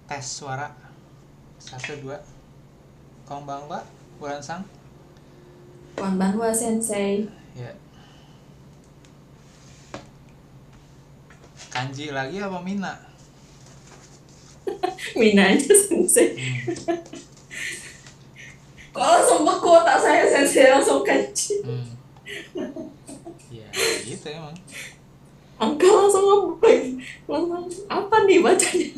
Tes suara. 1 2. Konbanwa, Buransang. Konbanwa sensei. Ya. Kanji lagi apa Mina? Mina aja sensei. Kok langsung beku otak saya sensei langsung kanji. Ya gitu emang. Angka langsung ngeblank. Langsung apa nih bacanya?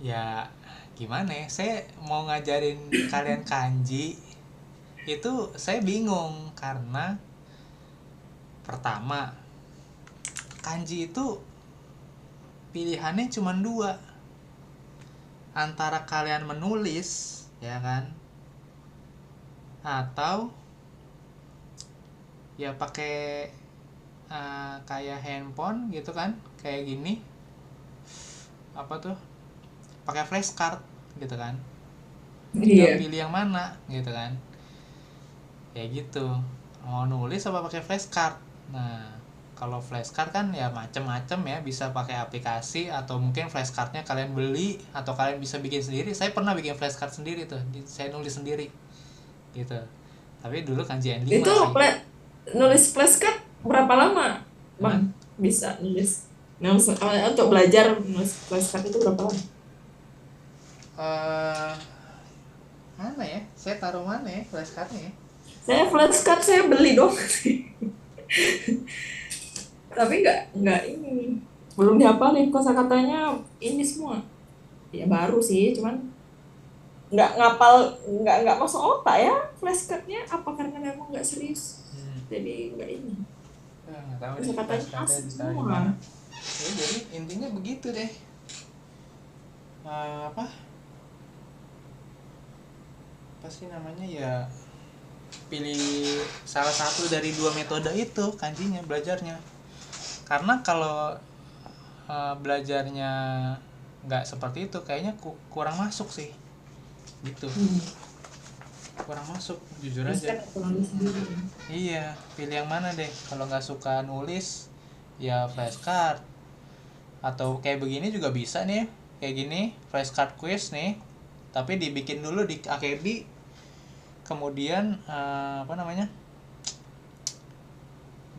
Ya gimana ya, saya mau ngajarin kalian kanji itu saya bingung karena pertama kanji itu pilihannya cuma 2, antara kalian menulis ya kan, atau ya pakai kayak handphone gitu kan, kayak gini apa tuh, pakai flashcard gitu kan. Tinggal pilih yang mana gitu kan, kayak gitu, mau nulis apa pakai flashcard. Nah kalau flashcard kan ya macem-macem ya, bisa pakai aplikasi atau mungkin flashcardnya kalian beli atau kalian bisa bikin sendiri. Saya pernah bikin flashcard sendiri tuh, saya nulis sendiri gitu. Tapi dulu kanji N5 itu sih. Nulis flashcard berapa lama Bang bisa nulis? Nah, untuk belajar nulis flashcard itu berapa lama? Mana ya? Saya taruh mana ya flashcardnya ya? Saya flashcard saya beli dong. Tapi nggak ini, belum dihafalin kosakatanya ini semua. Ya baru sih, cuman nggak ngapal, nggak masuk otak ya flashcardnya, apa karena memang nggak serius. Jadi nggak ini. Nggak tahu deh Kosakatanya flashcardnya asli ditaruh di semua. mana. Ya, jadi intinya begitu deh. Apa sih namanya ya, pilih salah satu dari 2 metode itu kanjinya belajarnya. Karena kalau belajarnya nggak seperti itu kayaknya kurang masuk sih gitu. Kurang masuk jujur aja. Iya, pilih yang mana deh. Kalau nggak suka nulis ya flashcard, atau kayak begini juga bisa nih, kayak gini flashcard quiz nih, tapi dibikin dulu di AKB, kemudian apa namanya,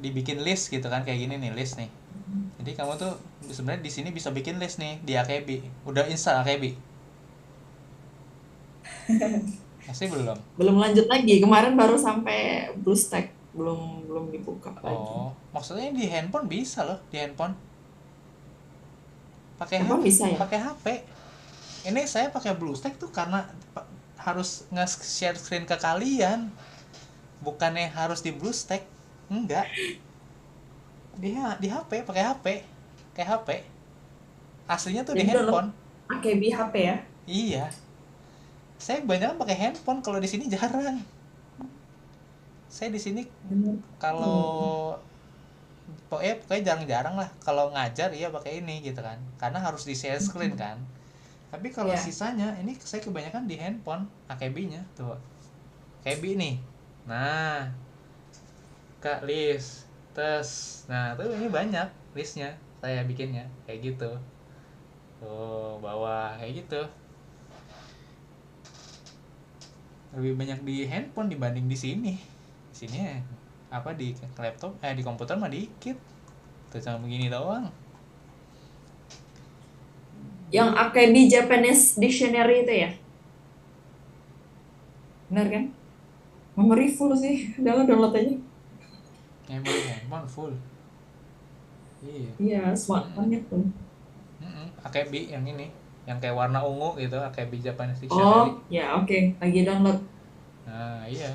dibikin list gitu kan, kayak gini nih list nih. Jadi kamu tuh sebenarnya di sini bisa bikin list nih di AKB. Udah install AKB? Masih belum? Belum lanjut lagi, kemarin baru sampai BlueStack, belum dibuka lagi. Maksudnya di handphone bisa loh, di handphone pakai Handphone bisa ya? pakai HP. Ini saya pakai BlueStack tuh karena harus nge-share screen ke kalian, bukannya harus di BlueStack. Enggak, di HP, pakai HP, kayak HP aslinya tuh. Jadi di handphone. AKB HP ya? Iya, saya kebanyakan pakai handphone, kalau di sini jarang. Saya di sini kalau pokoknya jarang-jarang lah kalau ngajar ya pakai ini gitu kan, karena harus di share screen kan. Tapi kalau sisanya ini saya kebanyakan di handphone AKB-nya tuh. AKB nih. Nah, Kak list tes. Nah, tuh ini banyak listnya saya bikinnya kayak gitu. Tuh, bawah kayak gitu. Lebih banyak di handphone dibanding di sini. Di sini apa di laptop di komputer mah dikit. Tuh cuma begini doang. Yang AKB Japanese Dictionary itu ya? Benar kan? Memori full sih, download aja. Handphone full. Iya, smartphone-nya full. AKB yang ini, yang kayak warna ungu gitu, AKB Japanese Dictionary. Oh, ya oke. Lagi download. Nah, iya.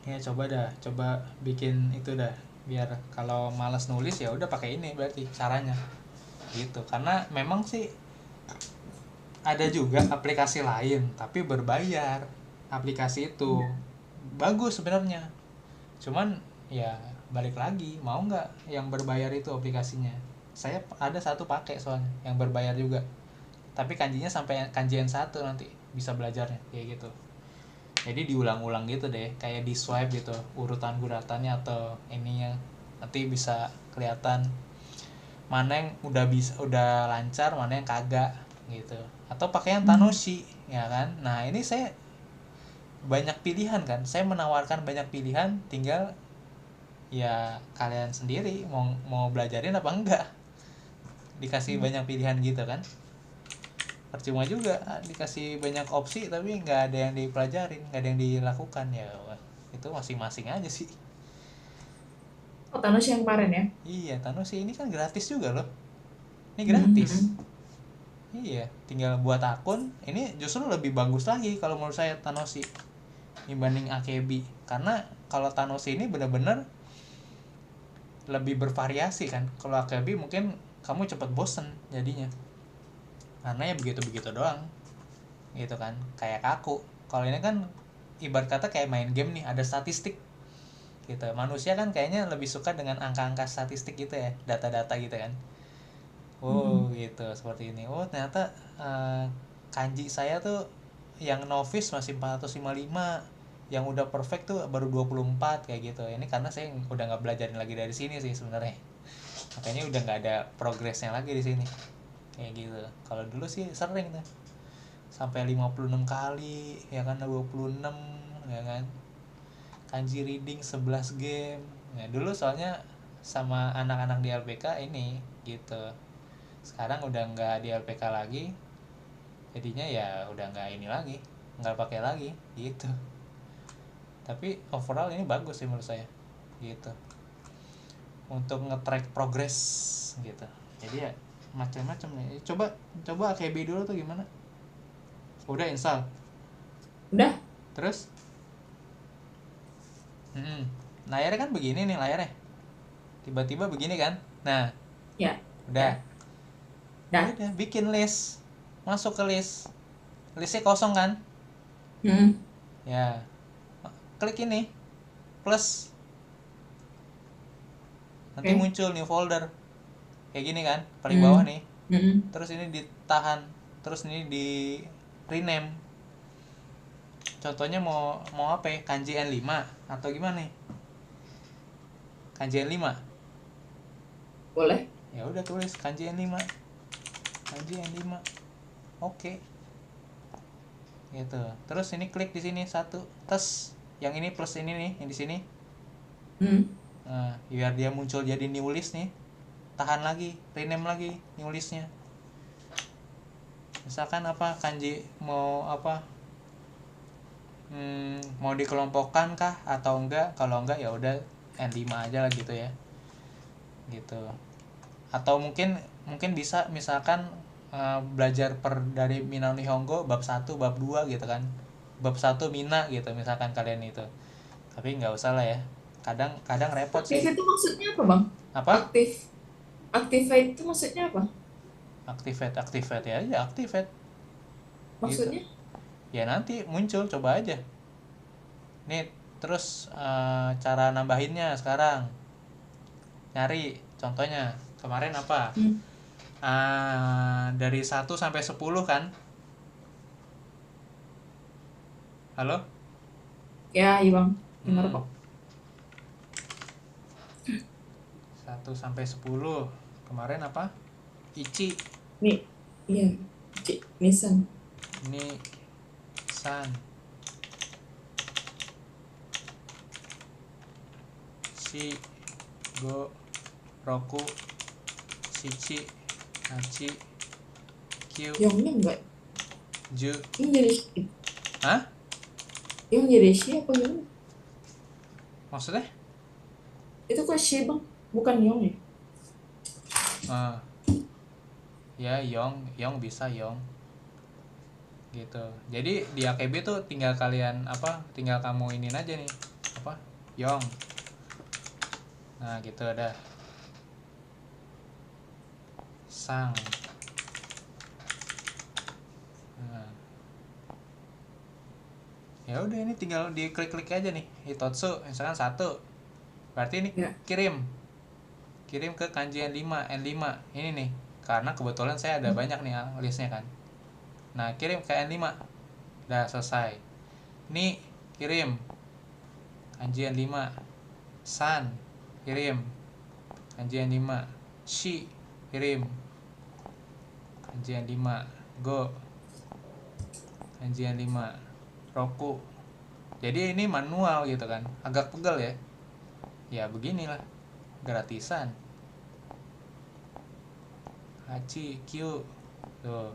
Ya coba bikin itu dah, biar kalau malas nulis ya udah pakai ini berarti caranya gitu. Karena memang sih ada juga aplikasi lain tapi berbayar. Aplikasi itu bagus sebenarnya, cuman ya balik lagi mau nggak yang berbayar itu aplikasinya. Saya ada satu pakai soalnya yang berbayar juga, tapi kanjinya sampai kanji N1 nanti bisa belajarnya kayak gitu. Jadi diulang-ulang gitu deh, kayak di swipe gitu urutan-urutannya atau ininya, nanti bisa kelihatan mana yang udah lancar, mana yang kagak gitu. Atau pakai yang Tanoshi, ya kan. Nah ini saya banyak pilihan kan, saya menawarkan banyak pilihan, tinggal ya kalian sendiri mau mau belajarin apa enggak. Dikasih banyak pilihan gitu kan, percuma juga dikasih banyak opsi tapi nggak ada yang dipelajarin, nggak ada yang dilakukan. Ya itu masing-masing aja sih. Oh, Thanos yang kemarin ya. Iya, Thanos ini kan gratis juga loh, ini gratis. Hmm. Iya, tinggal buat akun. Ini justru lebih bagus lagi kalau menurut saya Thanos dibanding AKB, karena kalau Thanos ini bener-bener lebih bervariasi kan. Kalau AKB mungkin kamu cepet bosen jadinya, karena ya begitu-begitu doang gitu kan, kayak kaku. Kalau ini kan ibarat kata kayak main game nih, ada statistik gitu. Manusia kan kayaknya lebih suka dengan angka-angka statistik gitu ya, data-data gitu kan. Oh gitu, seperti ini. Oh ternyata kanji saya tuh yang novice masih 455, yang udah perfect tuh baru 24 kayak gitu. Ini karena saya udah nggak belajarin lagi dari sini sih sebenarnya, makanya udah nggak ada progresnya lagi di sini kayak gitu. Kalau dulu sih sering tuh sampai 56 kali ya kan, 26 ya kan. Kanji reading 11 game ya dulu, soalnya sama anak-anak di LPK ini gitu. Sekarang udah nggak di LPK lagi, jadinya ya udah nggak ini lagi, nggak pakai lagi gitu. Tapi overall ini bagus sih menurut saya gitu, untuk nge-track progress gitu. Jadi ya macam-macam nih. Coba AKB dulu tuh gimana? Udah install? Udah. Terus layarnya kan begini nih, layarnya tiba-tiba begini kan. Nah Ya. udah, Ya. ya Dah. udah bikin list, masuk ke listnya kosong kan. Hmm. Ya klik ini plus, nanti Oke. muncul new folder kayak gini kan, paling bawah Hmm. nih. Hmm. Terus ini ditahan, terus ini di rename. Contohnya mau mau apa ya, kanji N5 atau gimana nih, kanji N5. Boleh. Ya udah tulis kanji N5, kanji N5. Oke. Gitu. Terus ini klik di sini satu, tes yang ini plus ini nih, yang di sini. Hmm. Nah, biar dia muncul jadi new list nih. Tahan lagi, rename lagi new listnya. Misalkan apa, kanji mau apa, mau dikelompokkan kah atau enggak. Kalau enggak ya udah N5 aja lah gitu ya. Gitu. Atau mungkin mungkin bisa misalkan belajar dari Mina Nihongo bab 1 bab 2 gitu kan. Bab 1 Mina gitu misalkan kalian itu. Tapi nggak usah lah ya. Kadang kadang repot Aktif sih. itu maksudnya apa, Bang? Apa? Aktif. Activate itu maksudnya apa? Activate ya aja, activate gitu. Maksudnya? Ya nanti muncul, coba aja. Nih terus cara nambahinnya sekarang. Nyari contohnya. Kemarin apa? Hmm. Dari 1 sampai 10 kan? Halo? Ya, iya, Bang. Dengar Hmm, kok. 1 sampai 10. Kemarin apa? Ichi. Nih. Iya. Nisan. Ini San. Si. Go. Roku. Shichi. Hachi. Kyu. Yongnya enggak. Ju. Yang jadi Hah? yang jadi shi apa yang? Maksudnya? Itu kok shi, Bang? Bukan Yong ya? Ah, ya Yong bisa Yong gitu. Jadi di AKB tuh tinggal kalian apa, tinggal kamu inin aja nih apa, Yong. Nah gitu ada Sang. Nah, ya udah ini tinggal diklik-klik aja nih Hitotsu misalkan 1, berarti ini Ya. kirim ke kanji N5 ini nih, karena kebetulan saya ada banyak nih listnya kan. Nah kirim ke N5, udah selesai. Ini kirim. Kanji yang 5. San, kirim. Kanji yang 5. Shi, kirim. Kanji yang 5. Go, kanji yang 5. Roku. Jadi ini manual gitu kan, agak pegel ya. Ya beginilah, gratisan. Hachi, Q, tuh.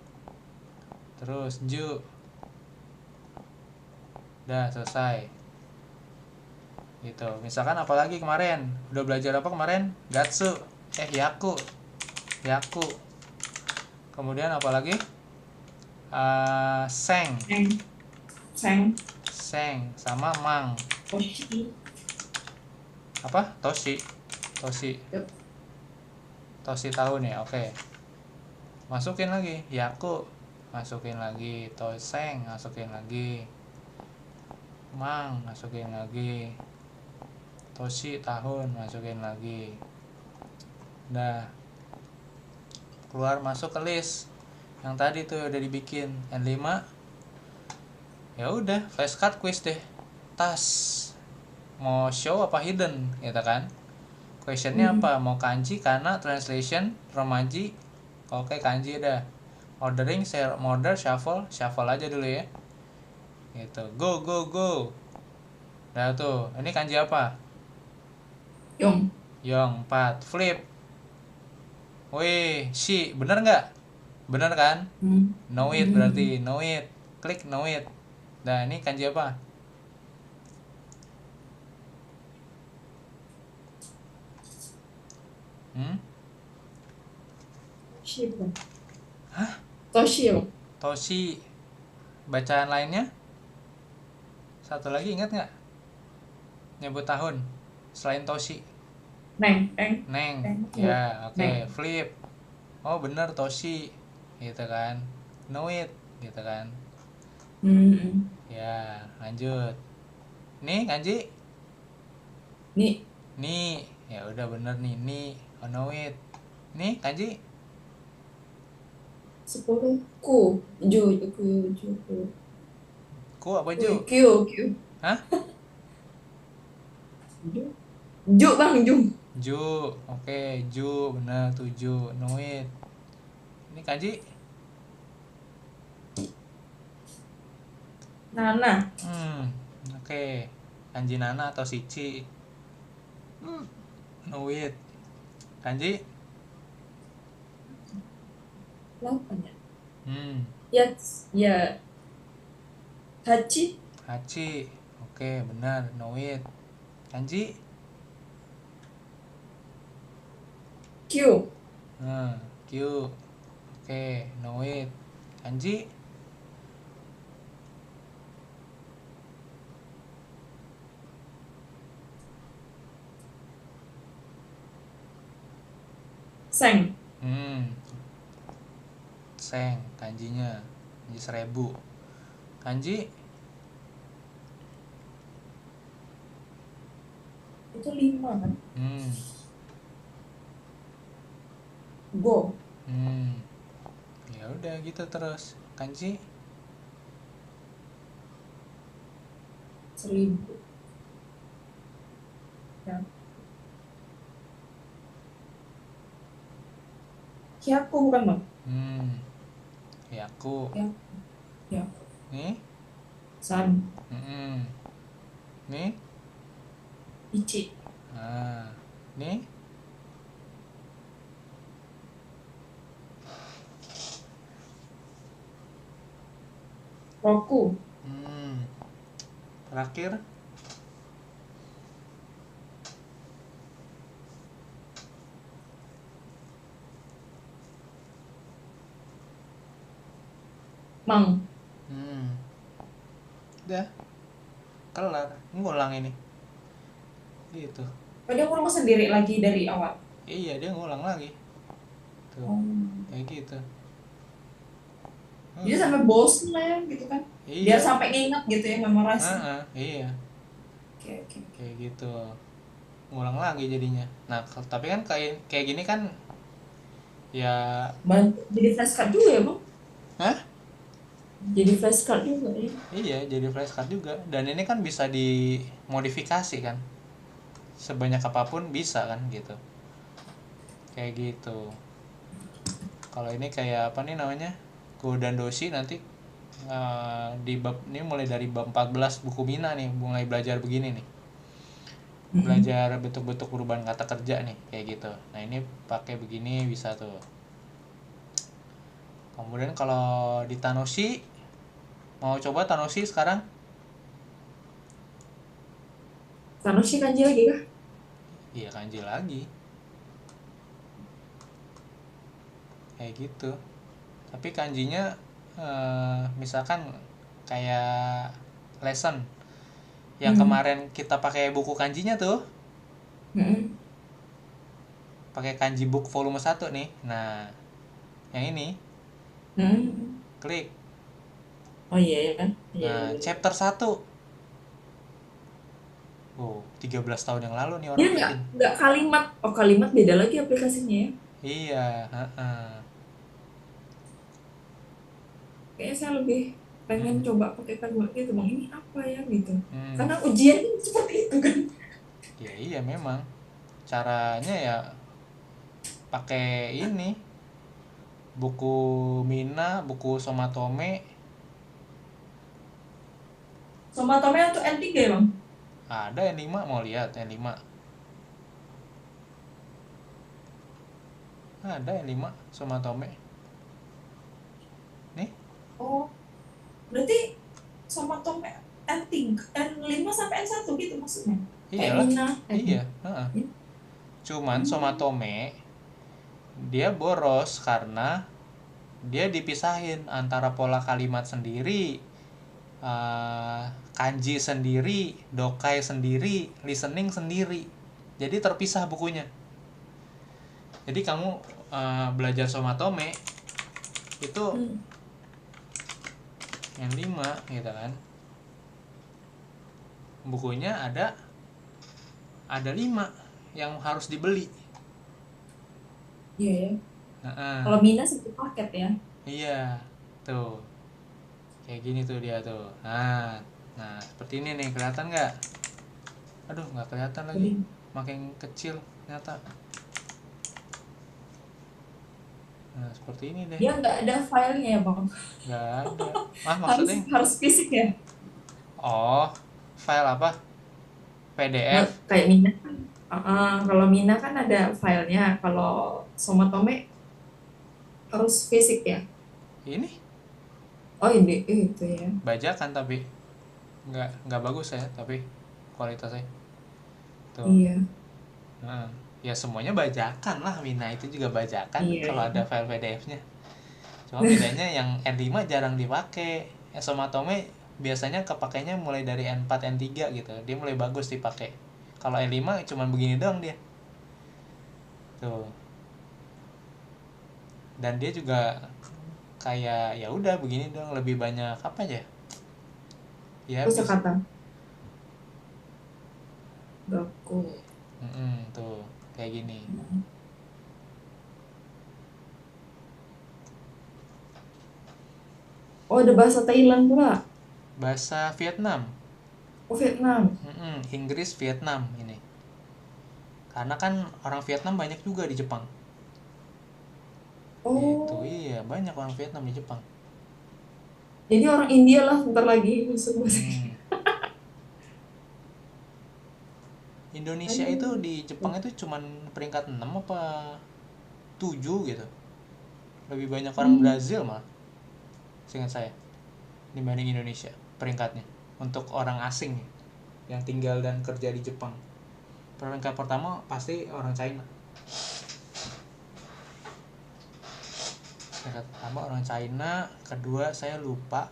Terus Ju, udah selesai. Gitu. Misalkan apalagi kemarin udah belajar apa kemarin? Gatsu, Yaku, Yaku. Kemudian apalagi? Seng, Seng. Seng sama Mang. Toshi. Apa? Toshi, Toshi, Yup. Toshi tahun ya. Oke. Masukin lagi Yaku, masukin lagi Toseng, masukin lagi Mang, masukin lagi Toshi tahun, masukin lagi. Udah keluar masuk ke list yang tadi tuh udah dibikin N5. Ya udah, flashcard quiz deh. Tas mau show apa hidden gitu kan. Questionnya apa? Mau kanji, kana, translation, romaji. Oke, kanji dah. Ordering, order, shuffle aja dulu ya. Gitu. Go go go. Udah tuh. Ini kanji apa? Yong. Yong 4. Flip. Wih, shi, bener nggak? Bener kan? Know it berarti, know it. Klik know it. Nah, ini kanji apa? Toshi bukan? Hah? Toshi ya? Toshi. Bacaan lainnya? Satu lagi ingat nggak? Nyebut tahun selain Toshi. Neng. Ya, oke. Neng. Flip. Oh, bener Toshi. Gitu kan. Know it, gitu kan. Ya, lanjut. Nih, kanji. Nih. Ya udah bener nih. Nih, oh, know it. Nih, kanji. 10. Ku. Ju. Ku apa Ju? Q. Hah? Ju bang, Ju. Ju. Oke, Ju bener 7. Know it. Ini kanji. Nana. Oke. Kanji Nana atau Shichi. Know it. Kanji. 8 ya? Ya. Hachi. Oke, benar. Know it. Kanji. Q. Q. Oke, know it. Kanji. Seng. Seng, kanjinya. Kanji 1000. Kanji. Itu 5 kan? Go. Ya udah gitu terus. Kanji. 1000. Ya. Hyaku bukan bang? Hyaku. Ya. Nih. San. Nih. Ichi. Nih. Roku. Terakhir. Mang. Udah. Kelar. Ngulang ini. Gitu. Oh, dia ngulang sendiri lagi dari awal? Iya, dia ngulang lagi. Tuh. Kayak gitu. Jadi sampai bosen lah ya gitu kan? Iya. Biar sampai nginget gitu ya, memorize. Iya. Oke. Kayak gitu. Ngulang lagi jadinya. Nah, tapi kan kayak gini kan ya jadi flashcard juga ya bang? Hah? Jadi flashcard juga ya. Iya, jadi flashcard juga. Dan ini kan bisa dimodifikasi kan, sebanyak apapun bisa kan gitu, kayak gitu. Kalau ini kayak apa nih namanya, Go dan Doshi nanti di bab ini mulai dari bab 14 buku Mina nih mulai belajar begini nih, Mm-mm. belajar bentuk-bentuk perubahan kata kerja nih kayak gitu. Nah ini pakai begini bisa tuh. Kemudian kalau di Tanoshi, mau coba Tanoshi sekarang? Thanos kanji lagi kah? Iya kanji lagi kayak gitu, tapi kanjinya misalkan kayak lesson yang Hmm. kemarin kita pakai buku kanjinya tuh, Mm-mm. pakai kanji book volume 1 nih. Nah, yang ini Mm-mm. klik. Oh iya ya kan? Iya iya Nah, benar. chapter 1. Oh, 13 tahun yang lalu nih Dia orang bikin. nggak kalimat. Oh kalimat beda lagi aplikasinya ya. Iya, heeh. Kayaknya saya lebih pengen Mm-mm. coba pakai kalimat gitu bang. Ini apa ya gitu. Hmm. Karena ujian kan seperti itu kan. Ya iya memang. Caranya ya pakai ini, buku Mina, buku Somatome. Sama Tomnya untuk N3 ya bang. Ada N5, mau lihat N5? Ada N5 Somatome. Nih, Oh berarti sama Tomnya N3, N5 sampai N1 gitu maksudnya. Kayak iyalah. Mina. Iya, heeh. Cuman Hmm. Somatome dia boros karena dia dipisahin antara pola kalimat sendiri, eh, kanji sendiri, dokai sendiri, listening sendiri. Jadi terpisah bukunya. Jadi kamu belajar Somatome itu Hmm. yang 5 gitu kan. Bukunya ada 5 yang harus dibeli. Iya ya. Nah, Kalau Mina satu paket ya. iya. Tuh, kayak gini tuh dia tuh. Nah, seperti ini nih, kelihatan nggak? Aduh, nggak kelihatan lagi. Jadi Makin kecil ternyata. Nah, seperti ini deh. dia nggak ada filenya ya bang. Nggak ada. Ah, Harus maksudnya? harus fisik ya. Oh, file apa? PDF? Kayak Mina kan. Kalau Mina kan ada filenya. Kalau Somatome harus fisik ya. Ini Oh ini itu ya. bajakan tapi nggak bagus ya, tapi kualitasnya. Tuh. Iya Nah, ya semuanya bajakan lah, Mina itu juga bajakan iya kalau iya. ada file PDF-nya. Cuma bedanya yang N5 jarang dipakai. Somatome biasanya kepakainya mulai dari N4 N3 gitu. Dia mulai bagus dipakai. Kalau N5 cuma begini doang dia. Tuh. Dan dia juga kayak ya udah begini doang, lebih banyak apa aja? Ya bisa. Kosakata. Gaku. Tuh kayak gini. Oh ada bahasa Thailand pula. Bahasa Vietnam. Oh Vietnam. Inggris Vietnam ini. Karena kan orang Vietnam banyak juga di Jepang. Itu Oh iya, banyak orang Vietnam di Jepang. jadi orang India lah bentar lagi masuk bahasa. Hmm. Indonesia itu Aduh. di Jepang itu cuman peringkat 6 apa 7 gitu. Lebih banyak orang Hmm. Brazil malah, seingat saya, dibanding Indonesia peringkatnya. Untuk orang asing yang tinggal dan kerja di Jepang. Peringkat pertama pasti orang China. Peringkat pertama orang China, kedua saya lupa.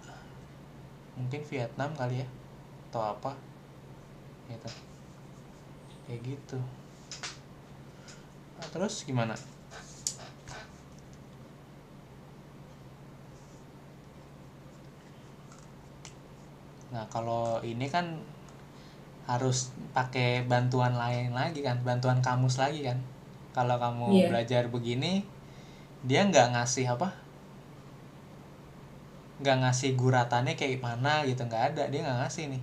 Mungkin Vietnam kali ya. Atau apa gitu. Kayak gitu. Nah, terus gimana? Nah, kalau ini kan harus pakai bantuan lain lagi kan, bantuan kamus lagi kan. Kalau kamu Iya. belajar begini, dia nggak ngasih apa, nggak ngasih guratannya kayak mana gitu, nggak ada, dia nggak ngasih nih,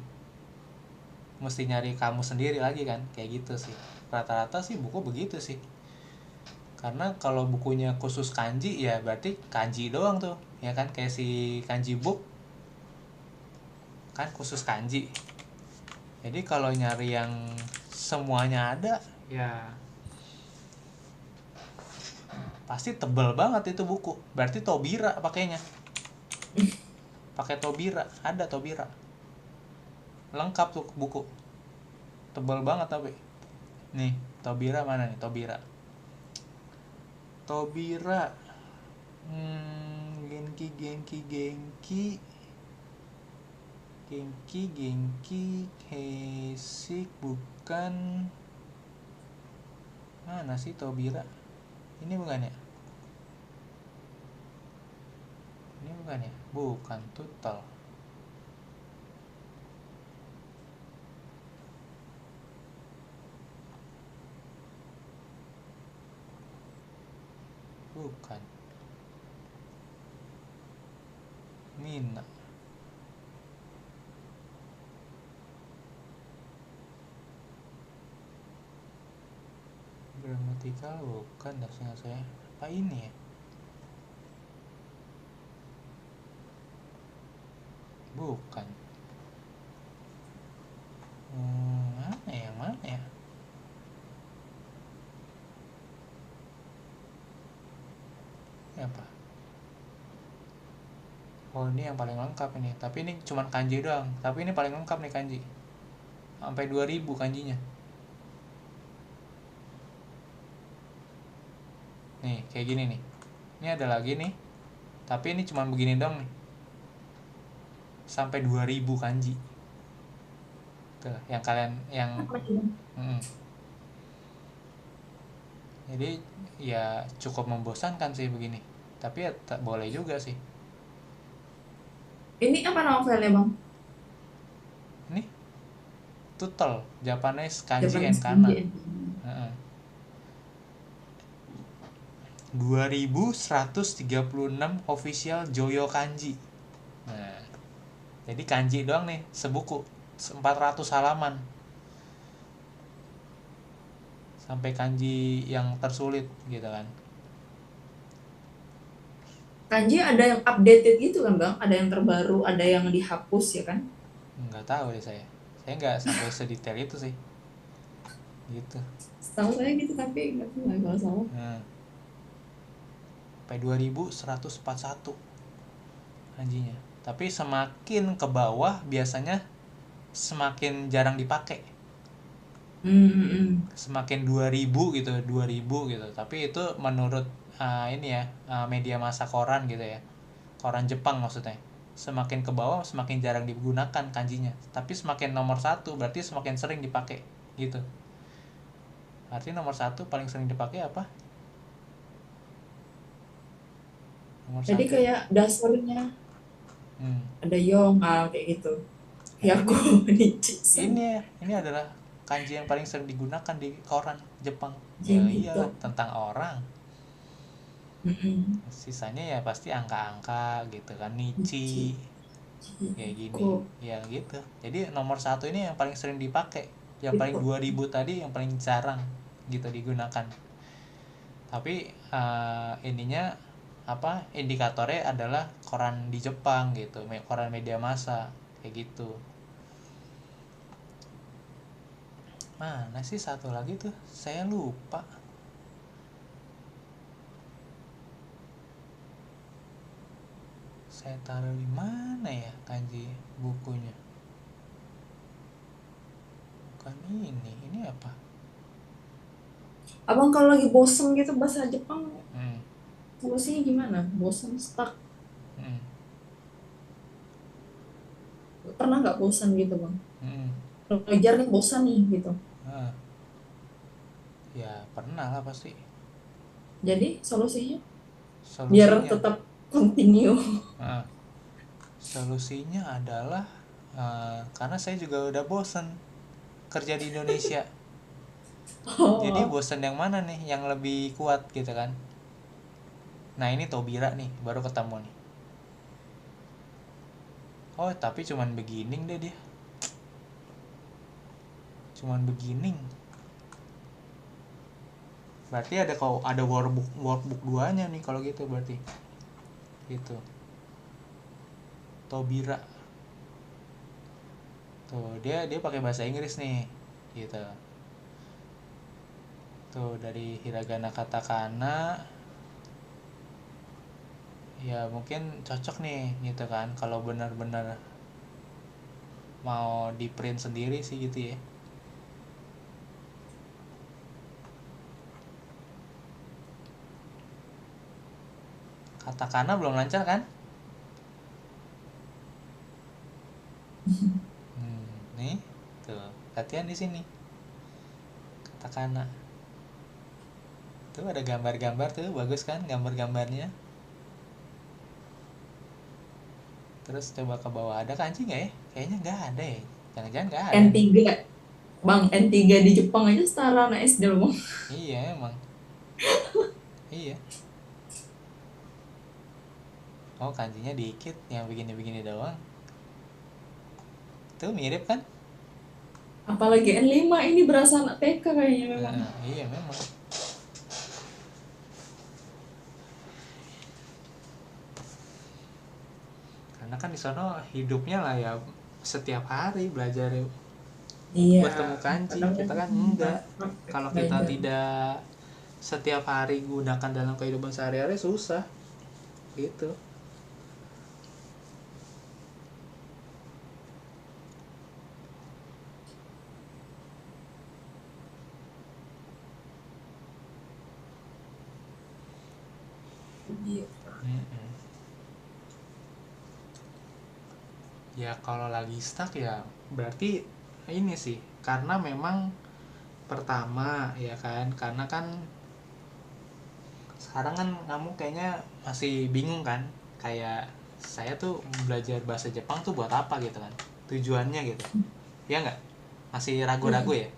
mesti nyari kamu sendiri lagi kan, kayak gitu sih rata-rata sih buku begitu sih. Karena kalau bukunya khusus kanji ya berarti kanji doang tuh ya kan, kayak si kanji book kan khusus kanji. Jadi kalau nyari yang semuanya ada ya pasti tebel banget itu buku, berarti Tobira pakainya, pakai Tobira, ada Tobira lengkap tuh buku, tebel banget tapi nih. Tobira mana nih, Tobira, Tobira, Genki Genki Genki Genki Genki Heisik bukan, mana sih Tobira, ini bukan ya, ini bukan ya, bukan total, bukan Mina, gramatikal bukan, dasarnya saya apa ini ya, bukan. Mana ya, yang mana ya, ini apa, oh ini yang paling lengkap ini, tapi ini cuman kanji doang, tapi ini paling lengkap nih kanji, sampai 2000 kanjinya nih, kayak gini nih. Ini ada lagi nih, tapi ini cuman begini dong nih, sampai 2000 kanji tuh yang kalian yang jadi ya cukup membosankan sih begini, tapi ya tak boleh juga sih. Ini apa novelnya bang? Ini tutel Japanese kanji and Japanese kana, Kanji and 2136 official Joyo kanji. Nah, jadi kanji doang nih sebuku 400 halaman, sampai kanji yang tersulit gitu kan. Kanji ada yang updated gitu kan bang? Ada yang terbaru, ada yang dihapus ya kan? Nggak tahu deh saya nggak sampai sedetail itu sih gitu. Setahu saya gitu tapi nggak tahu kalau salah. Nah, sampai 2141 kanjinya, tapi semakin ke bawah biasanya semakin jarang dipakai, semakin 2000 gitu, 2000 gitu. Tapi itu menurut ini ya, media massa koran gitu ya, koran Jepang maksudnya. Semakin ke bawah semakin jarang digunakan kanjinya, tapi semakin nomor satu berarti semakin sering dipakai gitu. Artinya nomor satu paling sering dipakai apa, nomor Jadi satu. kayak dasarnya ada Yong kayak gitu. Nah Yaku Nichisan. ini adalah kanji yang paling sering digunakan di koran Jepang. Ya Jadi iyalah, gitu. tentang orang. Mm-mm. Sisanya ya pasti angka-angka gitu kan, Nichi. Nichi kayak gini Kok ya gitu. Jadi nomor satu ini yang paling sering dipakai, yang paling gitu. 2000 tadi yang paling jarang gitu digunakan. Tapi ininya apa, indikatornya adalah koran di Jepang gitu, koran media massa kayak gitu. Mana sih satu lagi tuh, saya lupa. Saya taruh di mana ya kanji bukunya, bukan ini apa. Abang kalau lagi bosen gitu bahasa Jepang, hmm, solusinya gimana? Bosen, stuck. hmm, Pernah nggak bosan gitu bang? hmm. Belajar nih bosan nih gitu. Nah, ya pernah lah pasti. Jadi solusinya biar Solusinya, tetap continue. nah, solusinya adalah karena saya juga udah bosen kerja di Indonesia. Jadi Oh, bosen yang mana nih yang lebih kuat gitu kan. Nah ini Tobira nih baru ketemu nih. Oh tapi cuman beginning deh dia, cuman beginning. Berarti ada workbook duanya nih kalau gitu berarti. Gitu. Tobira. Tuh, dia pakai bahasa Inggris nih. Gitu. Tuh, dari hiragana katakana ya mungkin cocok nih gitu kan kalau benar-benar mau di print sendiri sih gitu ya. Katakana belum lancar kan? Nih, tuh latihan di sini. Katakana. Tuh ada gambar-gambar tuh bagus kan gambar-gambarnya. Terus coba ke bawah ada kanji nggak ya? Kayaknya nggak ada ya. Jangan-jangan nggak ada nih. N3 Bang, N3 di Jepang aja setara anak SD loh Bang. Iya emang. Iya. Oh kanjinya dikit, yang begini-begini doang. Tuh mirip kan? Apalagi N5 ini berasa anak TK kayaknya memang. Iya memang. Karena kan di sana hidupnya lah ya setiap hari belajar Iya, bertemu kanji. kadang Kita kan kan enggak. praktek Kalau kita belajar. tidak setiap hari gunakan dalam kehidupan sehari-hari susah. Gitu. Iya. Mm-mm. Ya kalau lagi stuck ya berarti ini sih karena memang pertama ya kan karena kan sekarang kan kamu kayaknya masih bingung kan kayak saya tuh belajar bahasa Jepang tuh buat apa gitu kan tujuannya gitu ya nggak masih Iya, ragu-ragu ya.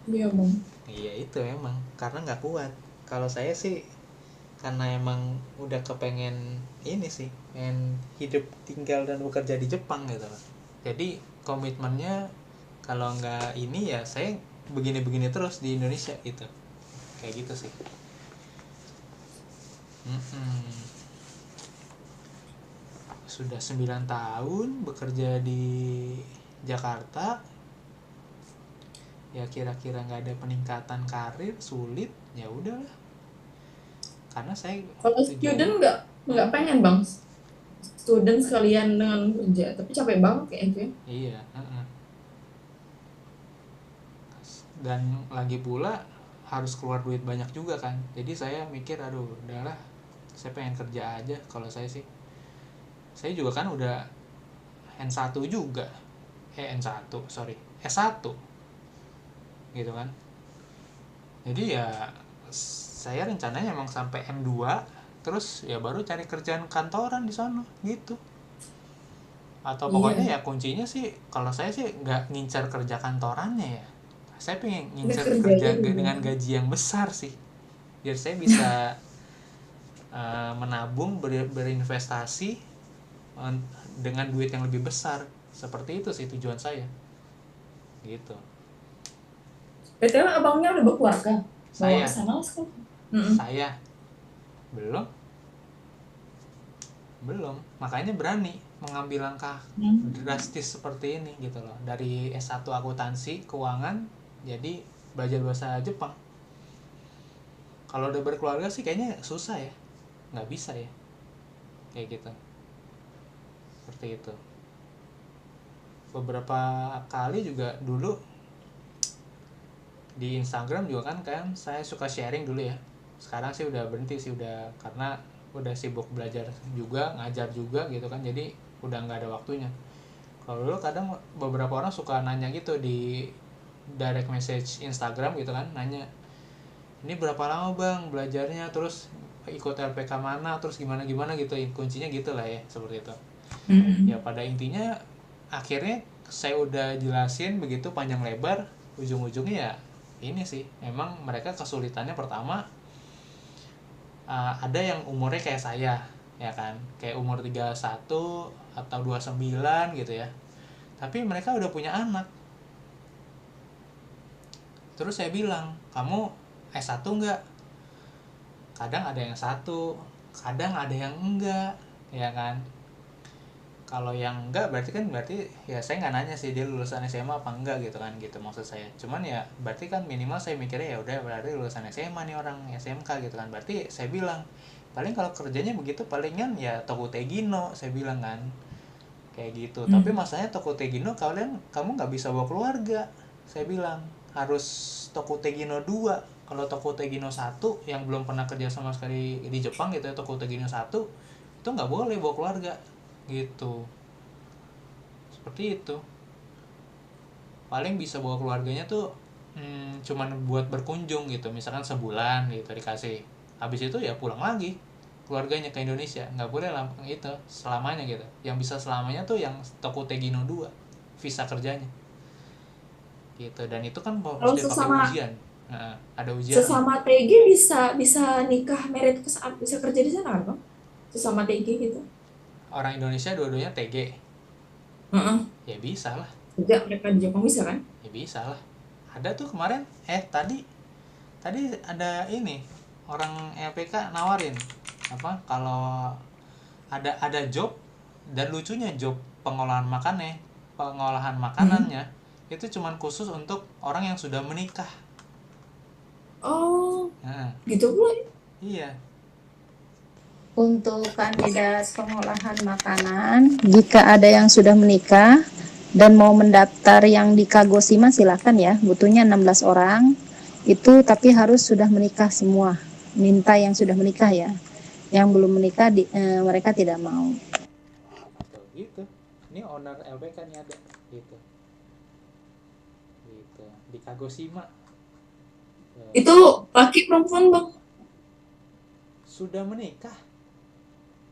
iya Bang. Iya itu emang karena nggak kuat kalau saya sih karena emang udah kepengen ini sih pengen hidup tinggal dan bekerja di Jepang gitu loh jadi komitmennya kalau nggak ini ya saya begini-begini terus di Indonesia gitu kayak gitu sih. Mm-mm. Sudah 9 tahun bekerja di Jakarta ya kira-kira nggak ada peningkatan karir sulit ya udahlah karena saya Kalau tujuannya. student nggak pengen Bang. Student sekalian dengan kerja, tapi capek banget kayaknya. Iya dan lagi pula harus keluar duit banyak juga kan jadi saya mikir aduh udahlah saya pengen kerja aja kalau saya juga kan udah N1 juga N1 sorry S1 gitu kan jadi ya saya rencananya emang sampai M2 terus ya baru cari kerjaan kantoran di sana gitu atau pokoknya Iya, ya kuncinya sih kalau saya sih nggak ngincar kerja kantorannya ya saya pengen udah ngincar kerjanya kerja di dengan mana? gaji yang besar sih biar saya bisa menabung berinvestasi dengan duit yang lebih besar seperti itu sih tujuan saya gitu. BTW abangnya udah berkeluarga, bawa ke saya sana lah sekarang. saya belum belum makanya berani mengambil langkah drastis seperti ini gitu loh dari S1 akuntansi keuangan jadi belajar bahasa Jepang kalau udah berkeluarga sih kayaknya susah ya nggak bisa ya kayak gitu seperti itu beberapa kali juga dulu di Instagram juga kan saya suka sharing dulu ya sekarang sih udah berhenti sih udah karena udah sibuk belajar juga ngajar juga gitu kan jadi udah nggak ada waktunya kalau dulu kadang beberapa orang suka nanya gitu di direct message Instagram gitu kan nanya ini berapa lama bang belajarnya terus ikut LPK mana terus gimana gimana gitu kuncinya gitu lah ya seperti itu ya pada intinya akhirnya saya udah jelasin begitu panjang lebar ujung-ujungnya ya ini sih memang mereka kesulitannya pertama ada yang umurnya kayak saya ya kan, kayak umur 31 atau 29 gitu ya, tapi mereka udah punya anak. Terus saya bilang, kamu S1 enggak? Kadang ada yang satu, kadang ada yang enggak, ya kan. Kalau yang enggak berarti ya saya nggak nanya sih dia lulusan SMA apa enggak gitu kan, gitu maksud saya. Cuman ya berarti kan minimal saya mikirnya ya udah berarti lulusan SMA nih orang, SMK gitu kan. Berarti saya bilang paling kalau kerjanya begitu palingan ya toko Tegino, saya bilang kan kayak gitu. Tapi Hmm. masalahnya toko Tegino kamu nggak bisa bawa keluarga, saya bilang harus toko Tegino 2. Kalau toko Tegino 1 yang belum pernah kerja sama sekali di Jepang gitu ya, toko Tegino 1 itu nggak boleh bawa keluarga gitu, seperti itu. Paling bisa bawa keluarganya tuh cuman buat berkunjung gitu, misalkan sebulan gitu dikasih, habis itu ya pulang lagi keluarganya ke Indonesia, nggak boleh lah itu selamanya gitu. Yang bisa selamanya tuh yang toko Tegino 2 visa kerjanya gitu, dan itu kan Kalau mesti pakai sesama ujian. Nah, ada ujiannya. sesama TG bisa bisa nikah merit ke saat bisa kerja di sana kan, Bang? Sesama TG gitu. Orang Indonesia dua-duanya TG Heeh. ya bisa lah. Sejak mereka di Jepang bisa kan? Ya bisa lah, ada tuh kemarin tadi tadi ada ini orang LPK nawarin apa, kalau ada job, dan lucunya job pengolahan Hmm. makanannya itu cuman khusus untuk orang yang sudah menikah. Oh, Nah, gitu pula. iya. Untuk kandidat pengolahan makanan, jika ada yang sudah menikah dan mau mendaftar yang di Kagosima silakan ya, butuhnya 16 orang. Itu tapi harus sudah menikah semua. Minta yang sudah menikah ya. Yang belum menikah mereka tidak mau. Tuh, gitu. Ini owner LPK nih ada gitu. Gitu. Di Kagosima. Itu laki perempuan, Bang? Sudah menikah.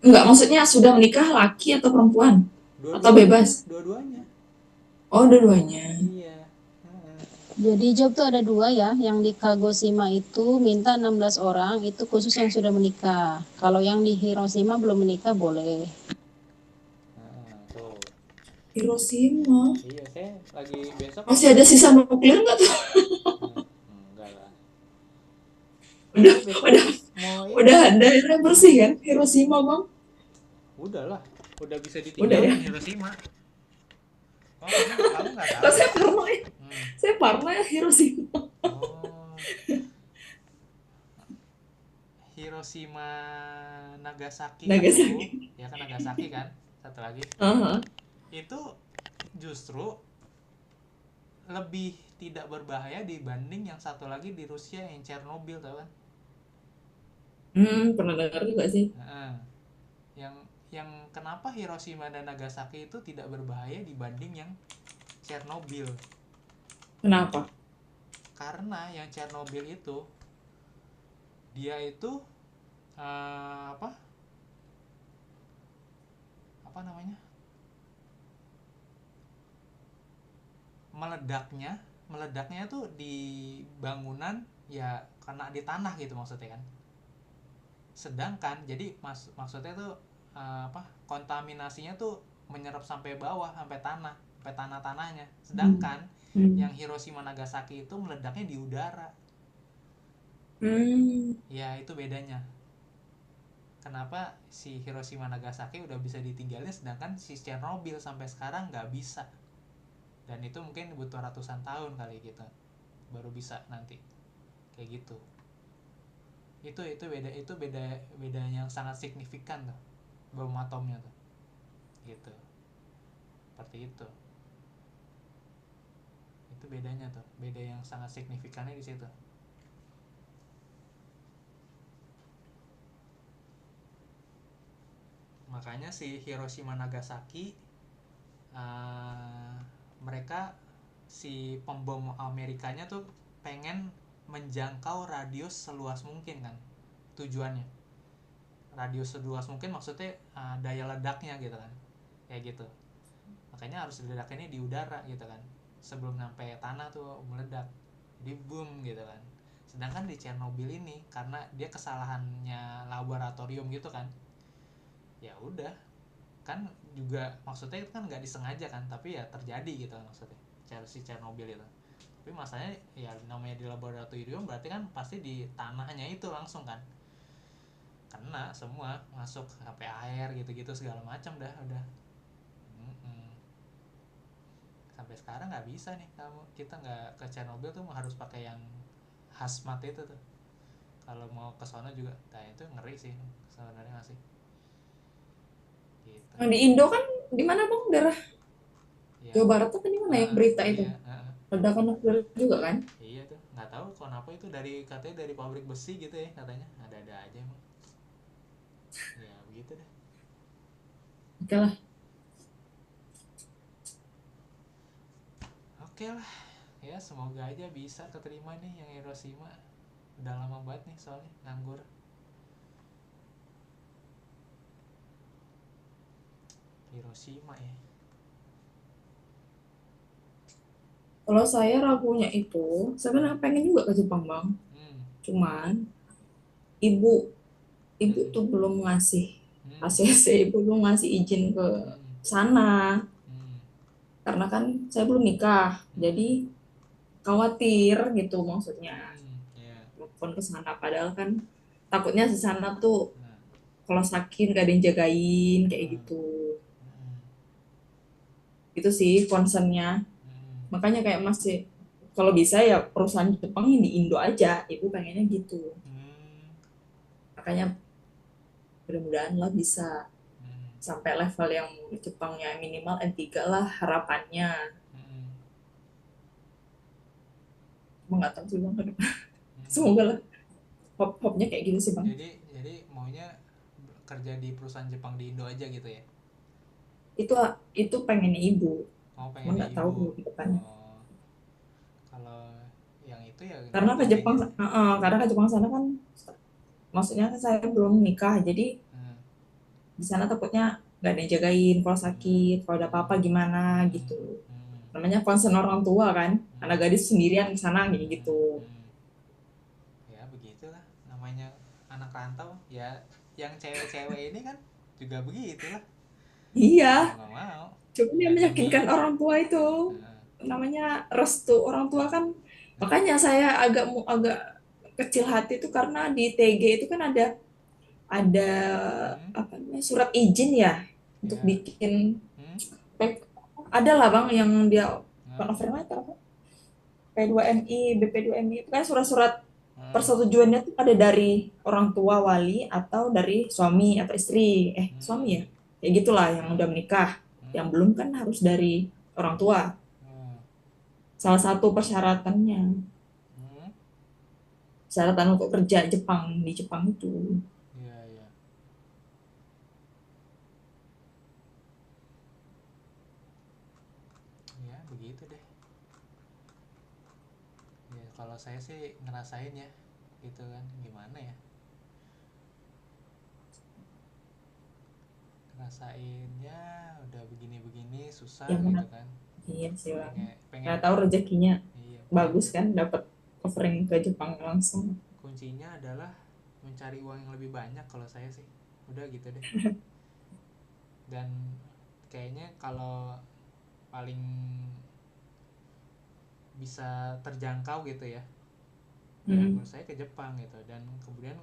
Enggak, maksudnya sudah menikah laki atau perempuan? Atau Dua-duanya, bebas? dua-duanya. Oh, dua-duanya. Iya. Heeh. Jadi job tuh ada dua ya, yang di Kagosima itu minta 16 orang, itu khusus yang sudah menikah. Kalau yang di Hiroshima belum menikah boleh. Tuh. Hiroshima. Iya, saya lagi besok Masih mau ada sisa nuklir nggak tuh? eh, enggak lah. Udah, Saya besok udah, mau udah ini. daerah bersih kan? Hiroshima, Bang? Udah lah, udah bisa Udah ya? ditinggalin Hiroshima. Oh, kamu nggak Oh, tahu. saya parno ya. Hmm. Saya parno ya Hiroshima. Oh, Hiroshima Nagasaki itu, Nagasaki. ya kan Nagasaki kan, satu lagi. Aha. Itu justru lebih tidak berbahaya dibanding yang satu lagi di Rusia yang Chernobyl, tau kan? Pernah dengar juga sih. Heeh. Yang yang kenapa Hiroshima dan Nagasaki itu tidak berbahaya dibanding yang Chernobyl? Kenapa? Karena yang Chernobyl itu dia itu apa apa namanya, meledaknya tuh di bangunan, ya karena di tanah gitu maksudnya kan. Sedangkan jadi maksudnya tuh apa, kontaminasinya tuh menyerap sampai bawah, sampai tanahnya. Hmm. Sedangkan yang Hmm. Hiroshima Nagasaki itu meledaknya di udara. Hmm. Ya itu bedanya, kenapa si Hiroshima Nagasaki udah bisa ditinggalin sedangkan si Chernobyl sampai sekarang nggak bisa. Dan itu mungkin butuh ratusan tahun kali gitu baru bisa nanti kayak gitu. Itu beda yang sangat signifikan tuh, bom atomnya tuh gitu, seperti itu bedanya tuh, beda yang sangat signifikannya di situ. Makanya si Hiroshima Nagasaki, uh, mereka si pembom Amerikanya tuh pengen menjangkau radius seluas mungkin kan tujuannya. Radius seluas mungkin maksudnya daya ledaknya gitu kan, kayak gitu. Makanya harus diledaknya di udara gitu kan, sebelum sampai tanah tuh meledak, jadi boom gitu kan. Sedangkan di Chernobyl ini karena dia kesalahannya laboratorium gitu kan, ya udah, kan juga maksudnya itu kan nggak disengaja kan, tapi ya terjadi gitu kan maksudnya si Chernobyl itu. Tapi masalahnya ya namanya di laboratorium berarti kan pasti di tanahnya itu langsung kan kena semua, masuk sampai air gitu-gitu segala macam dah udah. Mm-mm. Sampai sekarang nggak bisa nih kita nggak ke Chernobyl tuh harus pakai yang hazmat itu tuh kalau mau ke sana juga. Nah itu ngeri sih sebenarnya masih gitu Yang di Indo kan di mana bang, daerah ya. Jawa Barat tuh kan di mana yang berita itu Iya, ledakan nuklir juga kan. iya tuh nggak tahu kenapa itu dari katanya dari pabrik besi gitu ya katanya, ada aja emang ya begitu deh. Oke lah. Oke lah, ya semoga aja bisa keterima nih yang Hiroshima. Udah lama banget nih soalnya nganggur. Hiroshima ya. Kalau saya ragunya itu, saya kan pengen juga ke Jepang bang. Hmm. Cuman ibu ibu Hmm. tuh belum ngasih Hmm. ACC, ibu belum ngasih izin ke Hmm. sana. Hmm. Karena kan saya belum nikah, Hmm. jadi khawatir gitu maksudnya. Hmm. Ya. Telepon ke sana, padahal kan takutnya di sana tuh Nah. kalau sakit gak ada yang jagain kayak Hmm. gitu. Hmm. Itu sih concernnya. Hmm. Makanya kayak masih kalau bisa ya perusahaan Jepang yang di Indo aja, ibu pengennya gitu. Hmm. Makanya mudah-mudahan lah bisa Hmm. sampai level yang Jepangnya minimal N3 lah harapannya. Hmm. Cuma nggak tahu sih bang ke depan. Hmm. Semoga lah. Hopnya kayak gitu sih bang. Jadi maunya kerja di perusahaan Jepang di Indo aja gitu ya. Itu itu pengennya ibu. Mau Cuma pengennya nggak tahu ibu. ke depannya. Oh, kalau yang itu ya nggak Karena ke penting Jepang, ya. karena ke Jepang sana kan, maksudnya kan saya belum nikah, jadi Hmm. di sana takutnya nggak ada yang jagain kalau Hmm. sakit, kalau ada apa-apa gimana Hmm. gitu. Hmm. Namanya concern orang tua kan, anak Hmm. gadis sendirian ke sana gini Hmm. gitu. Hmm. Ya begitulah namanya anak rantau ya, yang cewek-cewek ini kan juga begitulah, mau Iya, nggak mau cuman ya yang demi. meyakinkan orang tua itu Nah, namanya restu orang tua kan. Makanya saya agak kecil hati itu karena di TG itu kan ada hmm, apa namanya surat izin ya untuk ya, bikin hmm, ada lah bang yang dia bukan nah, overnight apa P2MI, BP2MI itu kan surat-surat nah, persetujuannya tuh ada dari orang tua wali atau dari suami atau istri, suami hmm, ya, kayak gitulah yang hmm, udah menikah. Yang hmm, belum kan harus dari orang tua, hmm, salah satu persyaratannya, hmm, persyaratan untuk kerja Jepang di Jepang itu. ya, ya, ya begitu deh. Ya kalau saya sih ngerasain ya gitu kan, gimana ya, ngerasainnya udah begini-begini susah Yang mana, gitu kan. iya sih bang, pengen pengen nggak tahu rezekinya iya pengen. bagus kan dapat offering ke Jepang langsung. Kuncinya adalah mencari uang yang lebih banyak kalau saya sih, udah gitu deh. Dan kayaknya kalau paling bisa terjangkau gitu ya, ya Hmm. menurut saya ke Jepang gitu. Dan kemudian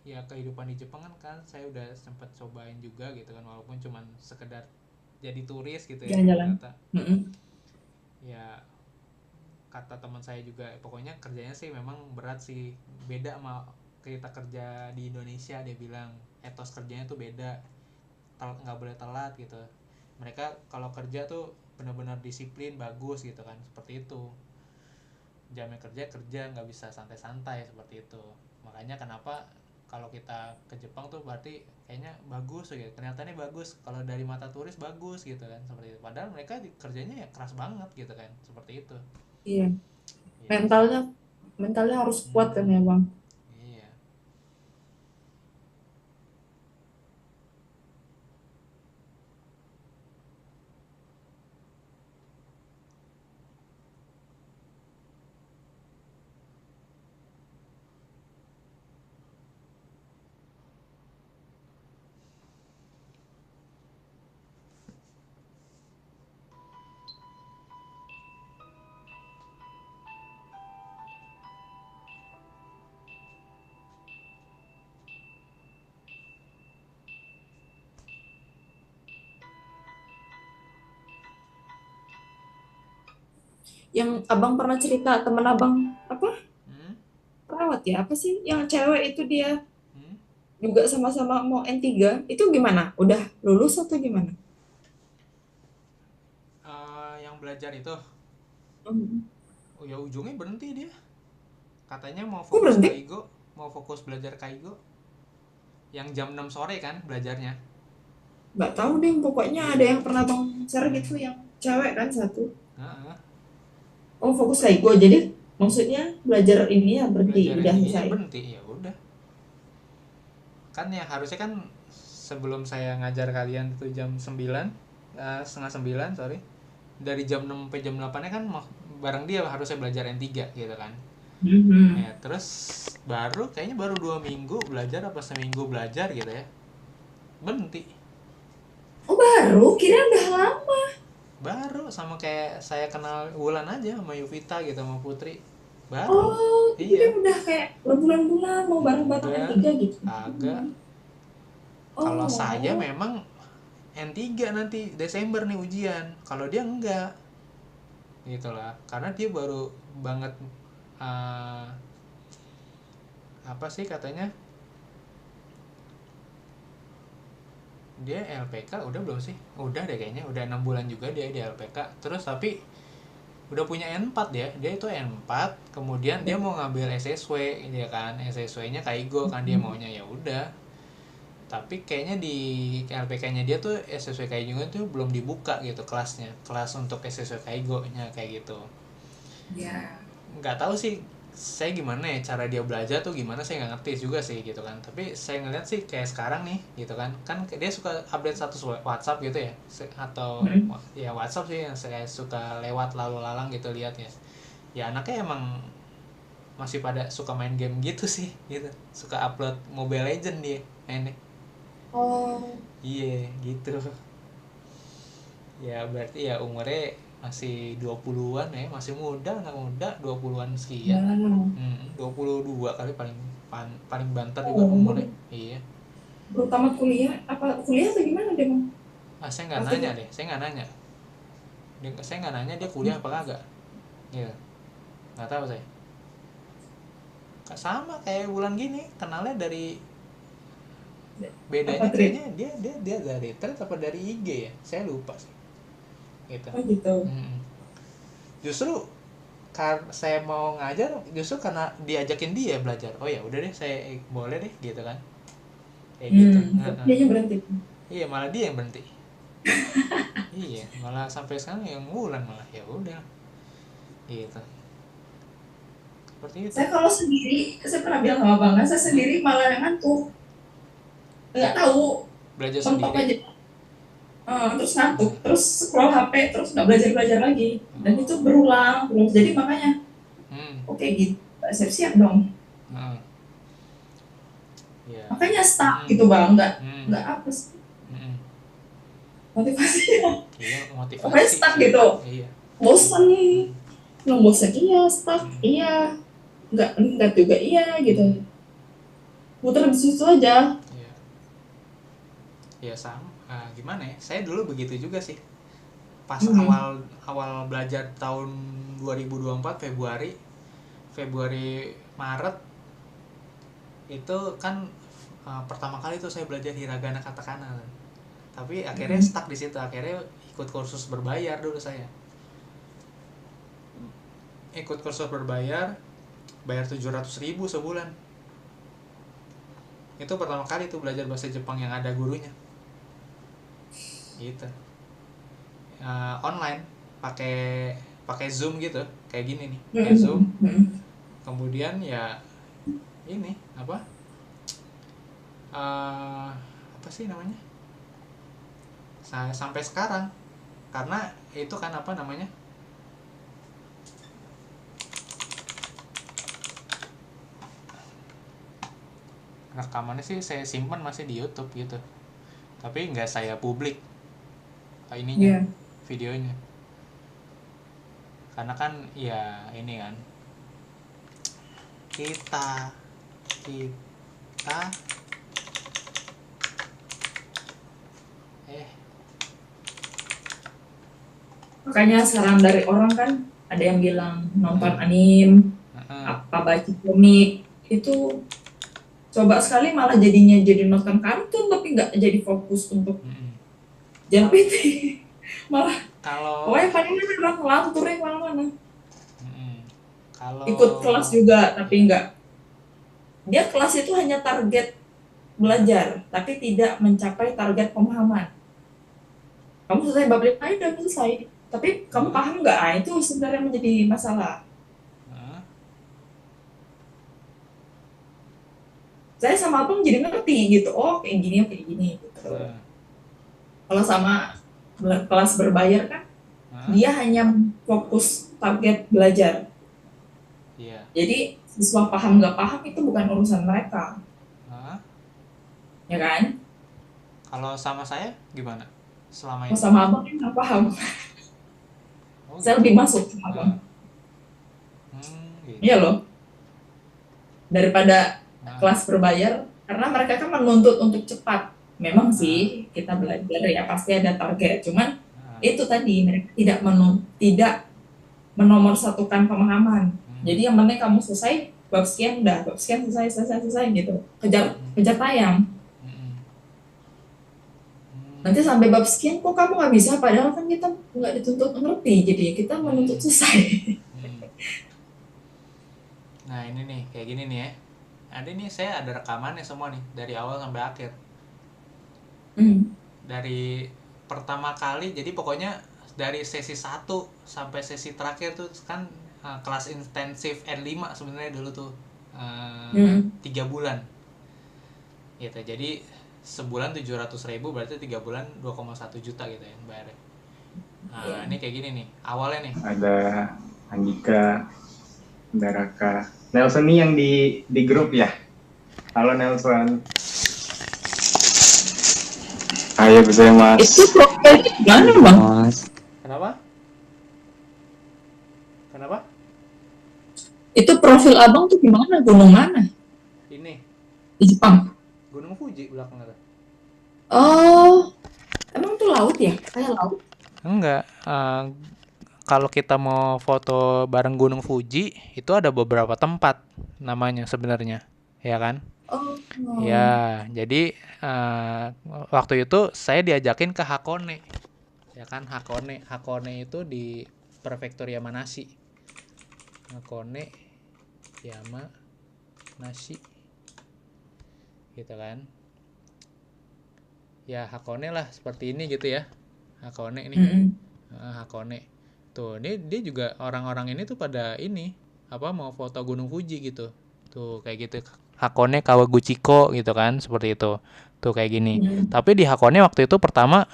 ya kehidupan di Jepang kan saya udah sempat cobain juga gitu kan, walaupun cuman sekedar jadi turis gitu ya Jalan-jalan. kata. Mm-mm. Ya kata teman saya juga pokoknya kerjanya sih memang berat sih, beda sama kita kerja di Indonesia. Dia bilang etos kerjanya tuh beda, nggak boleh telat gitu. Mereka kalau kerja tuh benar-benar disiplin bagus gitu kan, seperti itu. Jamnya kerja kerja, nggak bisa santai-santai seperti itu. Makanya kenapa kalau kita ke Jepang tuh berarti kayaknya bagus gitu, kenyataannya bagus kalau dari mata turis bagus gitu kan, seperti itu. Padahal mereka kerjanya ya keras banget gitu kan, seperti itu. Iya, Itu sih. mentalnya mentalnya harus kuat kan Hmm, ya bang. iya. Yang abang pernah cerita teman abang apa Hmm? perawat ya apa sih yang cewek itu dia Hmm? juga sama-sama mau N3 itu gimana? Udah lulus atau gimana? Yang belajar itu, Hmm. oh ya ujungnya berhenti dia. Katanya mau Kok fokus berhenti? kaigo, mau fokus belajar kaigo. Yang jam 6 sore kan belajarnya. Nggak tahu deh, pokoknya ada yang pernah bang share gitu yang cewek kan satu. Heeh. Oh fokus kayak gue, jadi maksudnya belajar ini ya berhenti, Belajar udah N3-nya selesai. berhenti, ya udah. Kan yang harusnya kan sebelum saya ngajar kalian itu jam 9, setengah 9, sorry. Dari jam 6 sampai jam 8-nya kan bareng dia harusnya belajar N3 gitu kan. Mhm. Ya, terus kayaknya baru 2 minggu belajar apa seminggu belajar gitu ya. Berhenti. Oh baru, kira udah lama. Baru sama kayak saya kenal Wulan aja sama Yuvita gitu sama Putri. Baru. Oh, Iya. kira udah kayak berbulan-bulan mau bareng-bareng Enggak, N3 gitu. agak. Kalau saya Oh, memang N3 nanti Desember nih ujian. Kalau dia enggak. Gitu lah. Karena dia baru banget uh, apa sih katanya? Dia LPK udah belum sih? Udah deh kayaknya, udah 6 bulan juga dia di LPK. Terus tapi udah punya N4 dia itu N4, kemudian dia mau ngambil SSW dia kan, SSW-nya Kaigo kan dia maunya, ya udah. Tapi kayaknya di LPK-nya dia tuh SSW Kaigo tuh belum dibuka gitu kelasnya, kelas untuk SSW Kaigo-nya kayak gitu. ya. Nggak tahu sih saya gimana ya cara dia belajar tuh gimana, saya nggak ngerti juga sih gitu kan. Tapi saya ngeliat sih kayak sekarang nih gitu kan dia suka update status WhatsApp gitu ya, atau Hmm. ya WhatsApp sih yang saya suka lewat lalu lalang gitu lihat ya. Ya anaknya emang masih pada suka main game gitu sih gitu, suka upload Mobile Legend dia mainnya. Oh, Iya gitu. Ya berarti ya umurnya masih 20-an ya, masih muda, anak muda 20-an sekian. wow. 22 kali paling paling banter juga Oh, umurnya. Iya. baru tamat kuliah, apa kuliah atau gimana deh bang? Saya nggak Atau nanya gimana? deh, saya nggak nanya dia kuliah apa kagak. Gitu. Nggak tahu saya. Sama kayak bulan gini, kenalnya dari, Apa bedanya trip? kayaknya dia dari thread apa dari IG ya, saya lupa sih gitu. Oh gitu. Justru saya mau ngajar justru karena diajakin dia belajar, oh ya udah deh saya boleh deh gitu kan, kayak gitu. Tapi dia berhenti. Iya malah dia yang berhenti. Iya malah sampai sekarang yang ngulang malah, ya udah gitu, seperti itu. Saya kalau sendiri, saya pernah bilang sama bang, saya Hmm? sendiri malah yang ngantuk, nggak Ya tahu, belajar mentok sendiri. aja. Terus ngantuk, terus scroll HP, terus nggak belajar-belajar lagi. Dan itu Oh. berulang, terus. Jadi makanya, Hmm. oke gitu, siap-siap dong. Hmm. Ya. Makanya stuck Hmm. gitu bang, Hmm. nggak apa sih Hmm. motivasinya. Iya Pokoknya motivasi stuck sih. gitu, Iya. bosan nih, belum bosan iya, stuck Hmm. iya, nggak juga iya gitu. Hmm. Muter di situ aja. Iya. Ya sama, gimana ya, saya dulu begitu juga sih pas Hmm. awal awal belajar tahun 2024 Februari Februari Maret itu kan, pertama kali tuh saya belajar hiragana katakana kan. Tapi akhirnya Hmm. stuck di situ, akhirnya ikut kursus berbayar dulu saya. Ikut kursus berbayar, bayar 700.000 sebulan. Itu pertama kali tuh belajar bahasa Jepang yang ada gurunya. Gitu. Online, pakai pakai Zoom gitu, kayak gini nih, kayak Zoom. Hmm. Hmm. Kemudian ya ini apa? Apa sih namanya? Sampai sekarang, karena itu kan apa namanya, rekamannya sih saya simpan masih di YouTube gitu, tapi nggak saya publik ininya, Iya. videonya, karena kan ya ini kan kita kita Makanya saran dari orang kan, ada yang bilang nonton anime, Heeh. apa baca komik. Itu coba sekali malah jadinya jadi nonton kartun tapi nggak jadi fokus untuk Mm-mm. jam PT. Malah Kalau pokoknya paling orang ngelantur ya kemana-mana. mm-mm. Ikut kelas Kalau juga tapi iya. nggak. Dia kelas itu hanya target belajar tapi tidak mencapai target pemahaman. Kamu selesai bab 5 udah selesai. Tapi kamu Heeh. paham nggak? Ah, itu sebenarnya menjadi masalah. Heeh. Saya sama abang jadi ngerti gitu. Oh kayak gini gitu. Heeh. Kalau sama kelas berbayar kan, Heeh. dia hanya fokus target belajar. Iya. Jadi siswa paham nggak paham itu bukan urusan mereka, Heeh. ya kan? Kalau sama saya gimana selama Kalau ini? sama abang kan nggak paham. Oh Saya gitu. lebih masuk sama abang. Heeh. Iya Gitu. loh, daripada Heeh. kelas berbayar, karena mereka kan menuntut untuk cepat. Memang Heeh. sih kita belajar ya pasti ada target, cuman Heeh. itu tadi mereka tidak menomorsatukan pemahaman. Hmm. Jadi yang penting kamu selesai bab sekian udah, bab sekian selesai gitu. Kejar Hmm. kejar tayang. Hmm. Hmm. Nanti sampai bab sekian kok kamu nggak bisa, padahal kan kita nggak dituntut ngerti, jadi kita menuntut Hmm. selesai. Hmm. Nah ini nih kayak gini nih ya. Ada nih saya ada rekamannya semua nih dari awal sampai akhir. Hmm. Dari pertama kali jadi pokoknya dari sesi 1 sampai sesi terakhir tuh kan kelas intensif N5 sebenarnya dulu tuh Hmm. 3 bulan gitu. Jadi sebulan 700.000 berarti 3 bulan 2,1 juta gitu ya bayarnya. Nah ini kayak gini nih awalnya nih. Ada Andika, ada Raka, Nelson nih yang di grup ya. Halo Nelson. Ayo bisa mas. Itu profilnya gimana bang? Mas. Kenapa? Kenapa? Itu profil abang tuh gimana? Gunung mana? Ini Di Jepang? Gunung Fuji belakangnya tuh. Oh, emang tuh laut ya? Kayak laut? Enggak, kalau kita mau foto bareng Gunung Fuji itu ada beberapa tempat namanya sebenarnya, ya kan? Oh, Ya, jadi waktu itu saya diajakin ke Hakone, ya kan? Hakone itu di Prefektur Yamanashi. Hakone Yamanashi, gitu kan? Ya Hakone lah seperti ini gitu ya, Hakone nih. mm-mm. Hakone. Tuh, ini dia juga orang-orang ini tuh pada ini apa mau foto Gunung Fuji gitu. Tuh kayak gitu. Hakone Kawaguchiko gitu kan, seperti itu. Tuh kayak gini. Mm-mm. Tapi di Hakone waktu itu pertama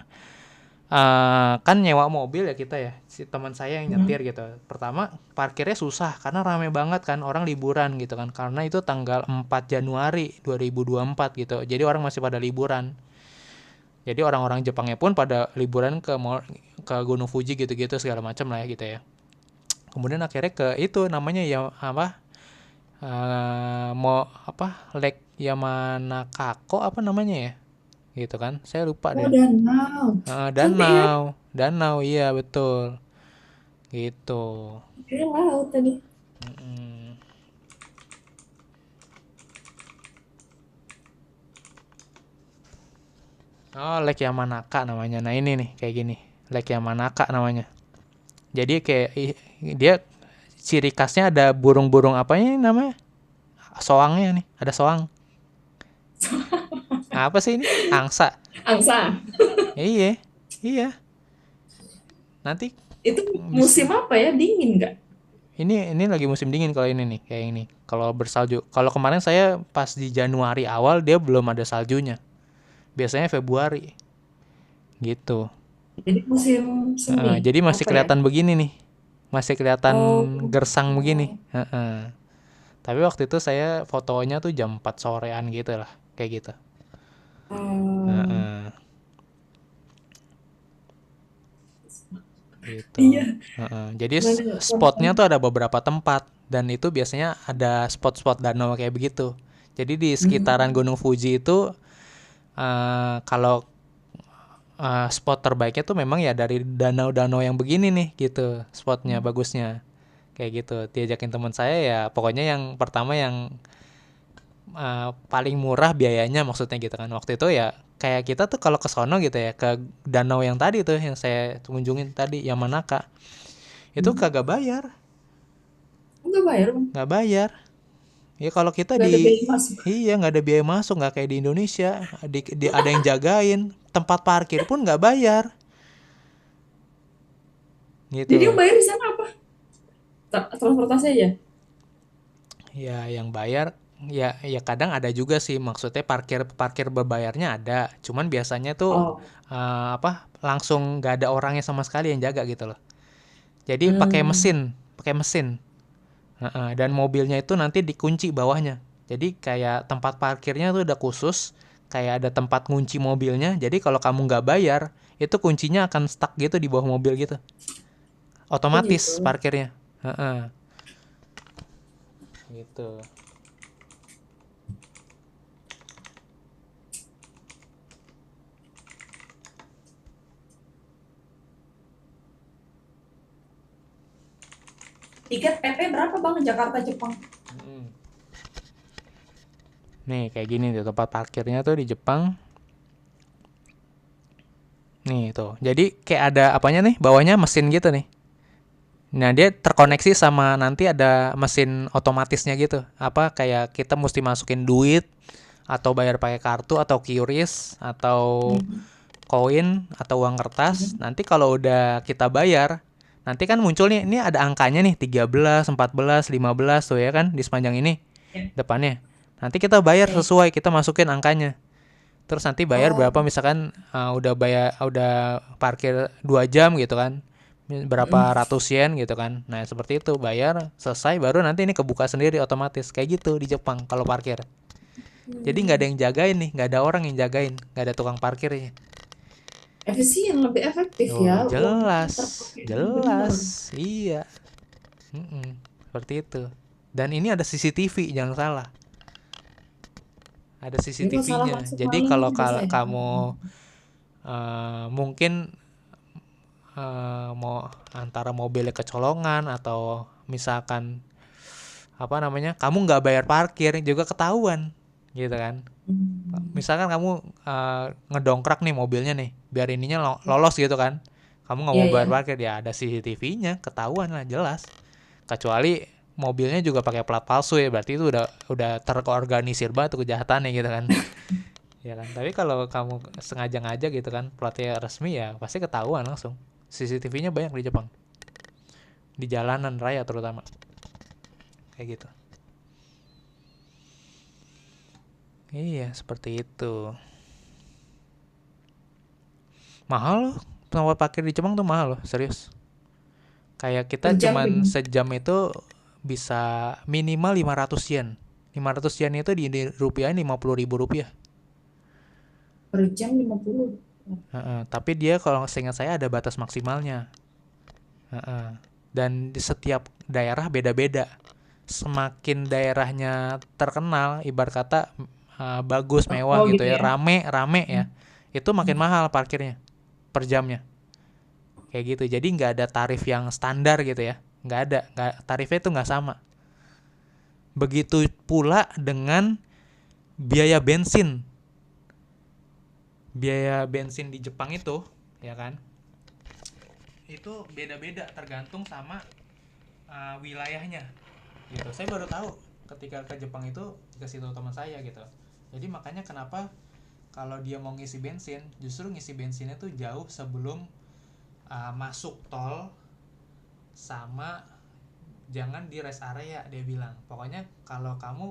kan nyewa mobil ya kita ya. Si teman saya yang Mm-mm. nyetir gitu. Pertama parkirnya susah karena rame banget kan orang liburan gitu kan. Karena itu tanggal 4 Januari 2024 gitu. Jadi orang masih pada liburan. Jadi orang-orang Jepangnya pun pada liburan ke Gunung Fuji gitu-gitu segala macam lah ya gitu ya. Kemudian akhirnya ke itu namanya ya apa? Mau apa? Lake Yamanakako apa namanya ya? Gitu kan. Saya lupa Oh, deh. danau. Cantik ya? Danau iya betul. Gitu. Kira laut tadi. Mm-mm. Oh, Lake Yamanaka namanya. Nah, ini nih kayak gini. Lake Yamanaka namanya. Jadi kayak dia ciri khasnya ada burung-burung apanya ini namanya? Soangnya nih, ada soang. Apa sih ini? Angsa. Angsa. Iya, iya. Nanti Itu bisa. musim apa ya? Dingin nggak? Ini lagi musim dingin kalau ini nih, kayak ini. Kalau bersalju. Kalau kemarin saya pas di Januari awal dia belum ada saljunya. Biasanya Februari. Gitu. Jadi musim semi. Jadi masih Apa ya? kelihatan begini nih. Masih kelihatan Oh, gersang begini. Tapi waktu itu saya fotonya tuh jam 4 sorean gitu lah, kayak gitu. oh, Heeh. Gitu. iya. Jadi Mana? spotnya tuh ada beberapa tempat dan itu biasanya ada spot-spot danau kayak begitu. Jadi di sekitaran Hmm. Gunung Fuji itu kalau spot terbaiknya tuh memang ya dari danau-danau yang begini nih gitu spotnya bagusnya. kayak gitu. Diajakin teman saya ya pokoknya yang pertama yang paling murah biayanya maksudnya gitu kan. Waktu itu ya kayak kita tuh kalau ke sono gitu ya, ke danau yang tadi tuh yang saya kunjungin tadi, yang Manaka, itu kagak bayar, Enggak bayar, Bang. nggak bayar. Ya kalau kita Enggak ada di biaya masuk. iya nggak ada biaya masuk, nggak kayak di Indonesia, ada yang jagain, tempat parkir pun nggak bayar Jadi yang gitu. bayar di sana apa? Transportasi aja. Ya yang bayar ya kadang ada juga sih, maksudnya parkir parkir berbayarnya ada, cuman biasanya tuh Oh. langsung nggak ada orangnya sama sekali yang jaga gitu loh. Jadi Hmm. pakai mesin. Heeh, dan mobilnya itu nanti dikunci bawahnya. Jadi kayak tempat parkirnya tuh udah khusus, kayak ada tempat kunci mobilnya. Jadi kalau kamu nggak bayar, itu kuncinya akan stuck gitu di bawah mobil gitu. Oh gitu. Otomatis parkirnya. Heeh, gitu. Tiket PP berapa, Bang, Jakarta Jepang? Mm. Nih kayak gini tuh tempat parkirnya tuh di Jepang. Nih tuh. Jadi kayak ada apanya nih? Bawahnya mesin gitu nih. Nah, dia terkoneksi sama nanti ada mesin otomatisnya gitu. Apa kayak kita mesti masukin duit atau bayar pakai kartu atau QRIS atau Hmm. koin atau uang kertas. Hmm. Nanti kalau udah kita bayar, nanti kan muncul nih, ini ada angkanya nih 13, 14, 15 tuh ya kan di sepanjang ini Ya. depannya. Nanti kita bayar Oke. sesuai, kita masukin angkanya. Terus nanti bayar berapa, Oh. misalkan udah parkir 2 jam gitu kan. Hmm. Berapa ratus yen gitu kan. Nah, seperti itu, bayar selesai baru nanti ini kebuka sendiri otomatis. Kayak gitu di Jepang kalau parkir. Jadi nggak ada Hmm. yang jagain nih, nggak ada orang yang jagain, nggak ada tukang parkirnya. Efisien, lebih efektif Oh, ya, uangnya jelas, terpakai dengan benar. jelas, iya. Mm-mm, seperti itu. Dan ini ada CCTV, jangan salah. Ada Jadi kalau salah CCTV-nya. masuk Jadi maling kalau bisa ya. kamu mungkin mau antara mobilnya kecolongan atau misalkan apa namanya, kamu nggak bayar parkir juga ketahuan, gitu kan. Hmm. Misalkan kamu ngedongkrak nih mobilnya nih, biar ininya lolos gitu kan. Kamu nggak Iya mau ya. bayar parkir, ya ada CCTV-nya, ketahuan lah jelas. Kecuali mobilnya juga pakai plat palsu ya, berarti itu udah terorganisir banget tuh kejahatannya gitu kan. Ya kan. Tapi kalau kamu sengaja gitu kan, platnya resmi, ya pasti ketahuan langsung. CCTV-nya banyak di Jepang, di jalanan raya terutama, kayak gitu. Iya, seperti itu. Mahal loh, tempat parkir di Jepang tuh mahal loh, serius. Kayak kita Per jam cuman gitu. sejam itu bisa minimal 500 yen. 500 yen itu di rupiah 50.000 rupiah. Per jam 50. Tapi dia kalau seingat saya ada batas maksimalnya. Dan di setiap daerah beda-beda. Semakin daerahnya terkenal, ibarat kata bagus, mewah Oh gitu gitu ya, ya. rame rame ya, itu makin mahal parkirnya per jamnya, kayak gitu. Jadi nggak ada tarif yang standar gitu ya, nggak tarifnya itu nggak sama. Begitu pula dengan biaya bensin. Biaya bensin di Jepang itu, ya kan, itu beda-beda tergantung sama wilayahnya gitu. Saya baru tahu ketika ke Jepang itu, dikasih tahu teman saya gitu. Jadi makanya kenapa kalau dia mau ngisi bensin, justru ngisi bensinnya tuh jauh sebelum masuk tol, sama jangan di rest area, dia bilang. Pokoknya kalau kamu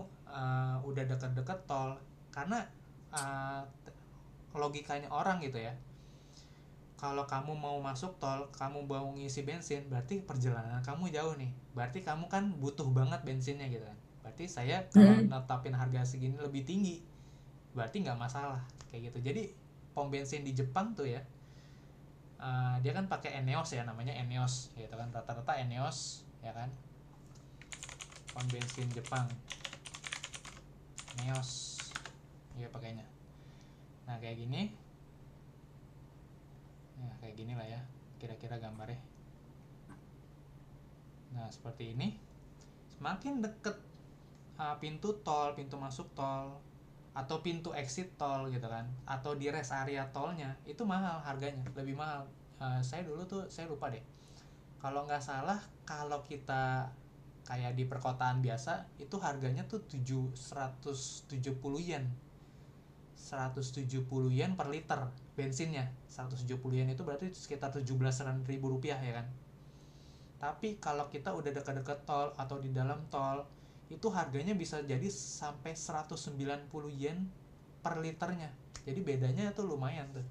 udah deket-deket tol, karena uh, logikanya orang gitu ya, kalau kamu mau masuk tol, kamu mau ngisi bensin, berarti perjalanan kamu jauh nih, berarti kamu kan butuh banget bensinnya gitu kan. Berarti saya kalau Hmm. netapin harga segini lebih tinggi, berarti nggak masalah, kayak gitu. Jadi pom bensin di Jepang tuh ya, dia kan pakai Eneos ya, namanya Eneos gitu kan, rata-rata Eneos ya kan, pom bensin Jepang Eneos ya pakainya. Nah kayak gini, ya kayak gini lah ya kira-kira gambarnya. Nah seperti ini, semakin deket pintu tol, pintu masuk tol atau pintu exit tol gitu kan, atau di rest area tolnya, itu mahal harganya, lebih mahal. Saya dulu tuh saya lupa deh, kalau nggak salah kalau kita kayak di perkotaan biasa itu harganya tuh 170 yen 170 yen per liter bensinnya. 170 yen itu berarti sekitar 17.000 rupiah ya kan. Tapi kalau kita udah dekat-dekat tol atau di dalam tol, itu harganya bisa jadi sampai 190 yen per liternya. Jadi bedanya tuh lumayan tuh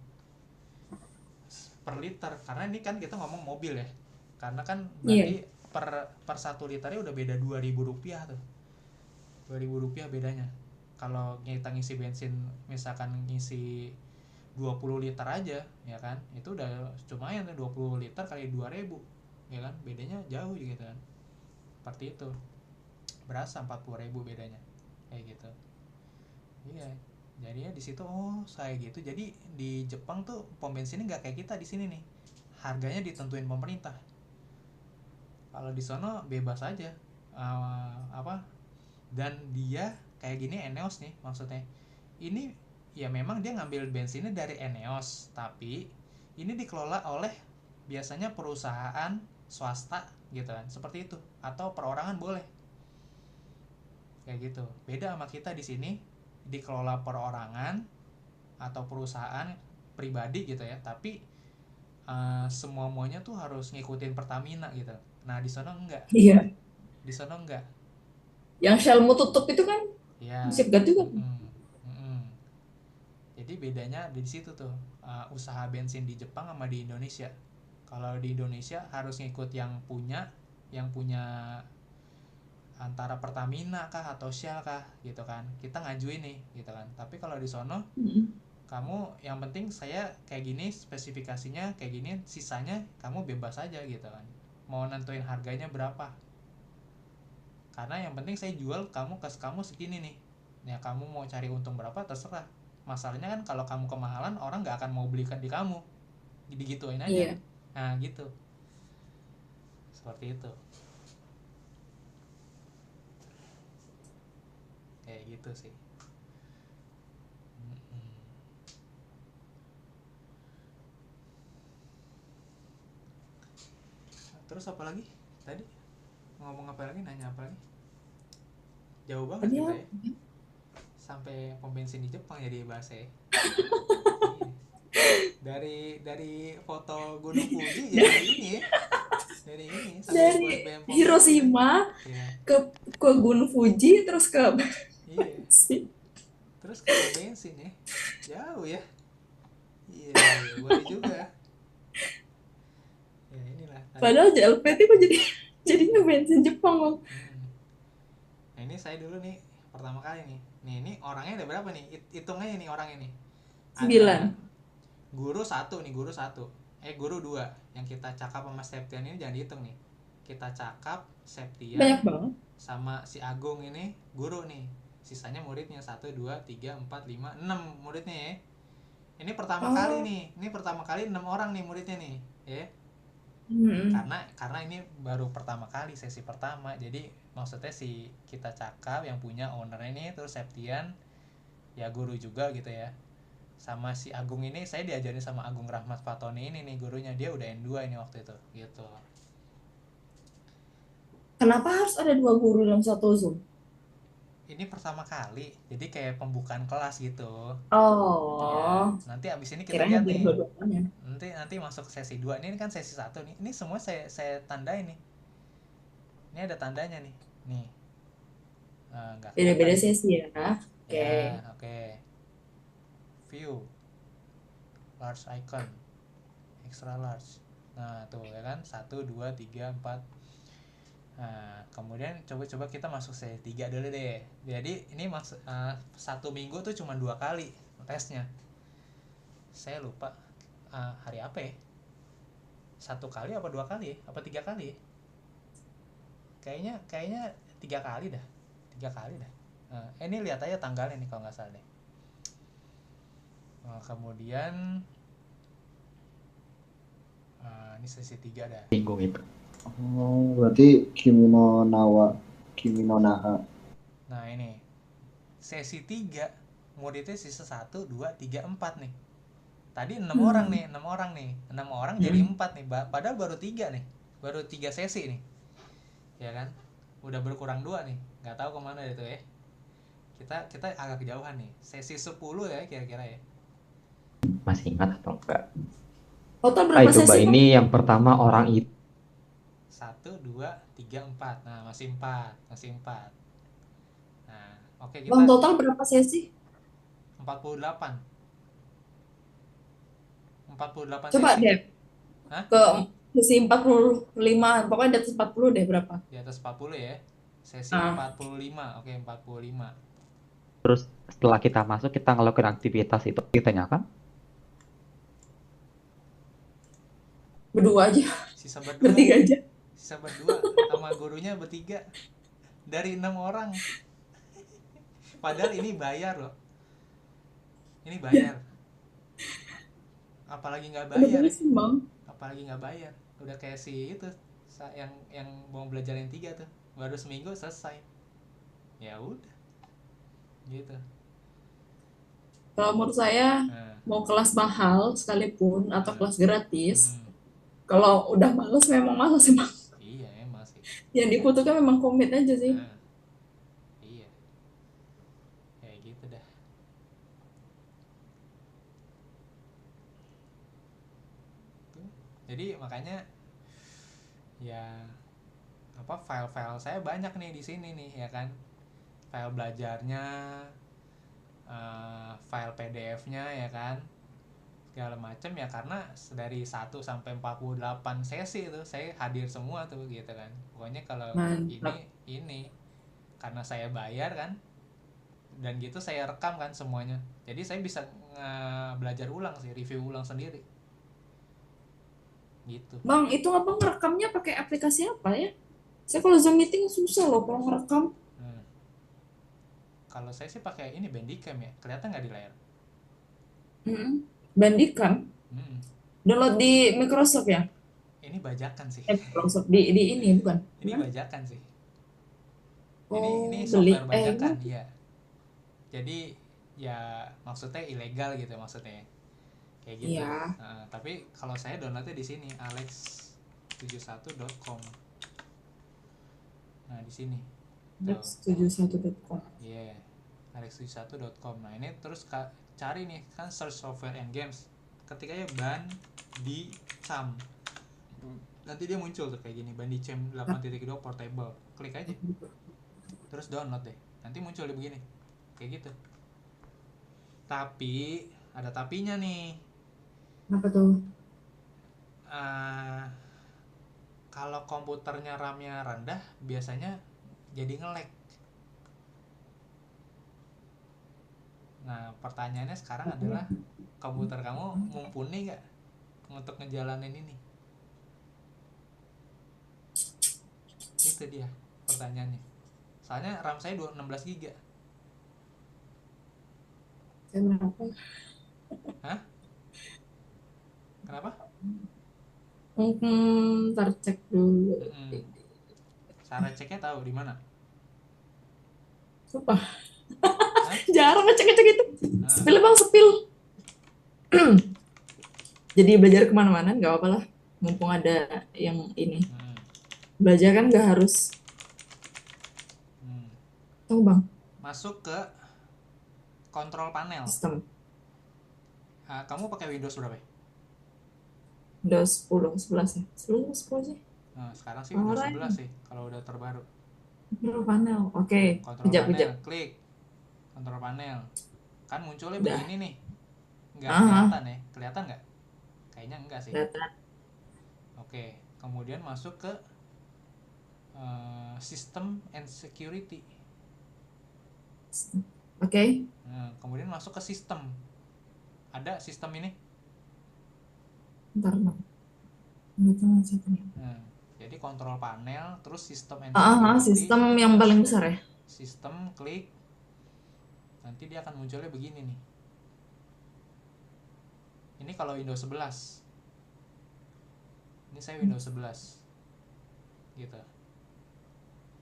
per liter, karena ini kan kita ngomong mobil ya, karena kan berarti per 1 liternya udah beda 2.000 rupiah tuh, 2.000 rupiah bedanya. Kalau kita ngisi bensin misalkan ngisi 20 liter aja ya kan, itu udah lumayan tuh, 20 liter kali 2.000 ya kan, bedanya jauh gitu kan. Seperti itu, berasa 40.000 bedanya kayak gitu. Iya, jadinya di situ saya gitu. Jadi di Jepang tuh pom bensinnya nggak kayak kita di sini nih, harganya ditentuin pemerintah. Kalau di sono bebas aja. Dan dia kayak gini, Eneos nih maksudnya, ini ya memang dia ngambil bensinnya dari Eneos, tapi ini dikelola oleh biasanya perusahaan swasta gitu kan, seperti itu, atau perorangan boleh kayak gitu. Beda sama kita di sini, dikelola perorangan atau perusahaan pribadi gitu ya, tapi semua-muanya tuh harus ngikutin Pertamina gitu. Nah di sana enggak, Iya. di sana enggak Yang Shellmu tutup itu kan ya. disebut juga. Jadi bedanya di situ tuh, usaha bensin di Jepang sama di Indonesia. Kalau di Indonesia harus ngikut yang punya antara Pertamina kah atau Shell kah gitu kan, kita ngajuin nih gitu kan. Tapi kalau di sono kamu yang penting saya kayak gini, spesifikasinya kayak gini, sisanya kamu bebas aja gitu kan, mau nentuin harganya berapa, karena yang penting saya jual kamu segini nih ya, kamu mau cari untung berapa terserah. Masalahnya kan kalau kamu kemahalan, orang nggak akan mau belikan di kamu, digituin aja. Iya. Nah gitu, seperti itu, kayak gitu sih. Terus apa lagi tadi, ngomong apa lagi, nanya apa lagi, jauh banget Tadi kita apa? ya, sampai pom bensin di Jepang jadi bahasa ya. dari foto Gunung Fuji jadi ini ya, dari ini sampai Dari buat BM pom bensin Hiroshima ya. ke Gunung Fuji terus ke Iya, bensin. terus ke pom bensin ya, jauh ya. Iya, boleh juga ya. Inilah tadi. Padahal JLPT kok jadinya bensin Jepang, Bang. Nah ini saya dulu nih pertama kali nih ini orangnya ada berapa nih, hitung aja nih orangnya nih. 9. Ada guru satu, guru 2 yang kita cakap sama Septian ini, jangan dihitung nih. Kita cakap Septian Banyak banget. sama si Agung ini guru nih, sisanya muridnya 1, 2, 3, 4, 5, 6 muridnya ya. Ini pertama kali nih, ini pertama kali 6 orang nih muridnya nih ya. Karena ini baru pertama kali, sesi pertama, jadi maksudnya si kita cakap yang punya owner ini, terus Septian ya guru juga gitu ya, sama si Agung ini saya diajarin sama Agung Rahmat Fatoni ini nih gurunya, dia udah N2 ini waktu itu gitu. Kenapa harus ada 2 guru dalam satu Zoom? Ini pertama kali, jadi kayak pembukaan kelas gitu. Oh. Ya, nanti abis ini kita Kiranya lihat nih. dua-duanya. Nanti masuk sesi 2. Ini kan sesi 1 nih. Ini semua saya tandain nih. Ini ada tandanya nih. Nih. Enggak Beda-beda kelihatan. sesi ya. Oke. Ya, oke. View. Large icon. Extra large. Nah, tuh ya kan. 1, 2, 3, 4. Nah, kemudian coba kita masuk sesi 3 dulu deh. Jadi ini satu minggu tuh cuma 2 kali tesnya. Saya lupa hari apa ya, 1 kali apa 2 kali ya, apa 3 kali ya, kayaknya 3 kali dah. Ini lihat aja tanggalnya nih kalau nggak salah deh. Kemudian ini sesi 3 dah. Minggu itu. Oh, berarti Kimi no Naha. Nah ini sesi 3 muridnya sisa 1, 2, 3, 4 nih. Tadi 6 orang nih, 6 orang nih. 6 orang jadi 4 nih. Padahal baru 3 nih. Baru 3 sesi nih. Ya kan? Udah berkurang 2 nih. Nggak tahu kemana itu ya. Kita agak kejauhan nih. Sesi 10 ya kira-kira ya. Masih ingat atau enggak? Total Ah, berapa itu Mbak, sesi, Bang? ini yang pertama orang itu 1, 2, 3, 4. Nah, masih 4, masih 4. Nah, oke Bang, kita total berapa sesi? 48. 48 Coba sesi. deh Hah? ke sesi 45, pokoknya di atas 40 deh berapa? Di atas 40 ya. Sesi Ah, 45. Oke, 45. terus setelah kita masuk kita ngelakuin aktivitas itu kita nyalakan. berdua aja, Sisa berdua. bertiga aja. Sisa berdua sama gurunya bertiga. Dari 6 orang. Padahal ini bayar loh. Ini bayar. Apalagi nggak Udah bayar ya. bosen, Bang. Apalagi nggak bayar. Udah kayak si itu yang mau belajar yang 3 tuh. Baru seminggu selesai. Ya udah. Gitu. Kalau menurut saya, Nah, mau kelas mahal sekalipun atau nah. kelas gratis, Hmm. kalau udah males memang males emang. Iya emang sih. Yang dibutuhkan memang komit aja sih. Nah, iya. Kayak gitu dah. Tuh. Jadi makanya ya apa file-file saya banyak nih di sini nih ya kan. File belajarnya, file PDF-nya ya kan. Segala macam ya karena dari 1 sampai 48 sesi itu saya hadir semua tuh gitu kan. Pokoknya kalau Mantap. ini karena saya bayar kan dan gitu saya rekam kan semuanya. Jadi saya bisa belajar ulang sih, review ulang sendiri. Gitu. Bang, itu abang ngerekamnya pakai aplikasi apa ya? Saya kalau Zoom meeting susah loh kalau ngerekam. Hmm. Kalau saya sih pakai ini Bandicam ya. Kelihatan nggak di layar? Bandicam. Hmm. Download di Microsoft ya? Ini bajakan sih. Microsoft di ini bukan? Ini Gimana? bajakan sih. Ini Oh, software beli. bajakan, iya. Jadi ya maksudnya ilegal gitu maksudnya. Kayak gitu. Iya. Tapi kalau saya downloadnya di sini alex71.com. Nah, di sini. Tuh. Next71.com. Iya. alex71.com. Nah, ini terus cari nih kan search software and games. Ketikanya Bandicam. Nanti dia muncul tuh kayak gini, Bandicam 8.2 portable. Klik aja. Terus download deh. Nanti muncul dia begini. Kayak gitu. Tapi ada tapinya nih. Apa tuh? Kalau komputernya RAM-nya rendah biasanya jadi nge-lag. Nah, pertanyaannya sekarang adalah komputer kamu mumpuni nggak untuk ngejalanin ini? Itu dia pertanyaannya. Soalnya RAM saya 16 GB. Saya berapa? Hah? Kenapa? Ntar cek dulu. Cara ceknya tahu di mana? Sumpah. Hah? Jarang ngecek-ngecek itu. Nah, Spill bang, spill. Jadi belajar kemana-mana nggak apa-apa lah. Mumpung ada yang ini. Belajar kan nggak harus. Tunggu bang. Masuk ke kontrol panel. Sistem. Kamu pakai Windows berapa ya? Windows 10, 11 ya? 10 sih? Nah, sekarang sih Windows 11 sih kalau udah terbaru. Kontrol panel, oke. Kontrol Kejap. panel, klik kontrol panel. Kan munculnya Udah. begini nih. Nggak kelihatan ya? Kelihatan nggak? Kayaknya enggak sih. Kelihatan. Oke, kemudian masuk ke System and Security. Oke. Nah, kemudian masuk ke sistem. Ada sistem ini. Ntar bang. Nah, jadi kontrol panel, terus sistem and security. Sistem yang paling besar ya? Sistem, klik. Nanti dia akan munculnya begini nih. Ini kalau Windows 11. Ini saya Windows 11. gitu.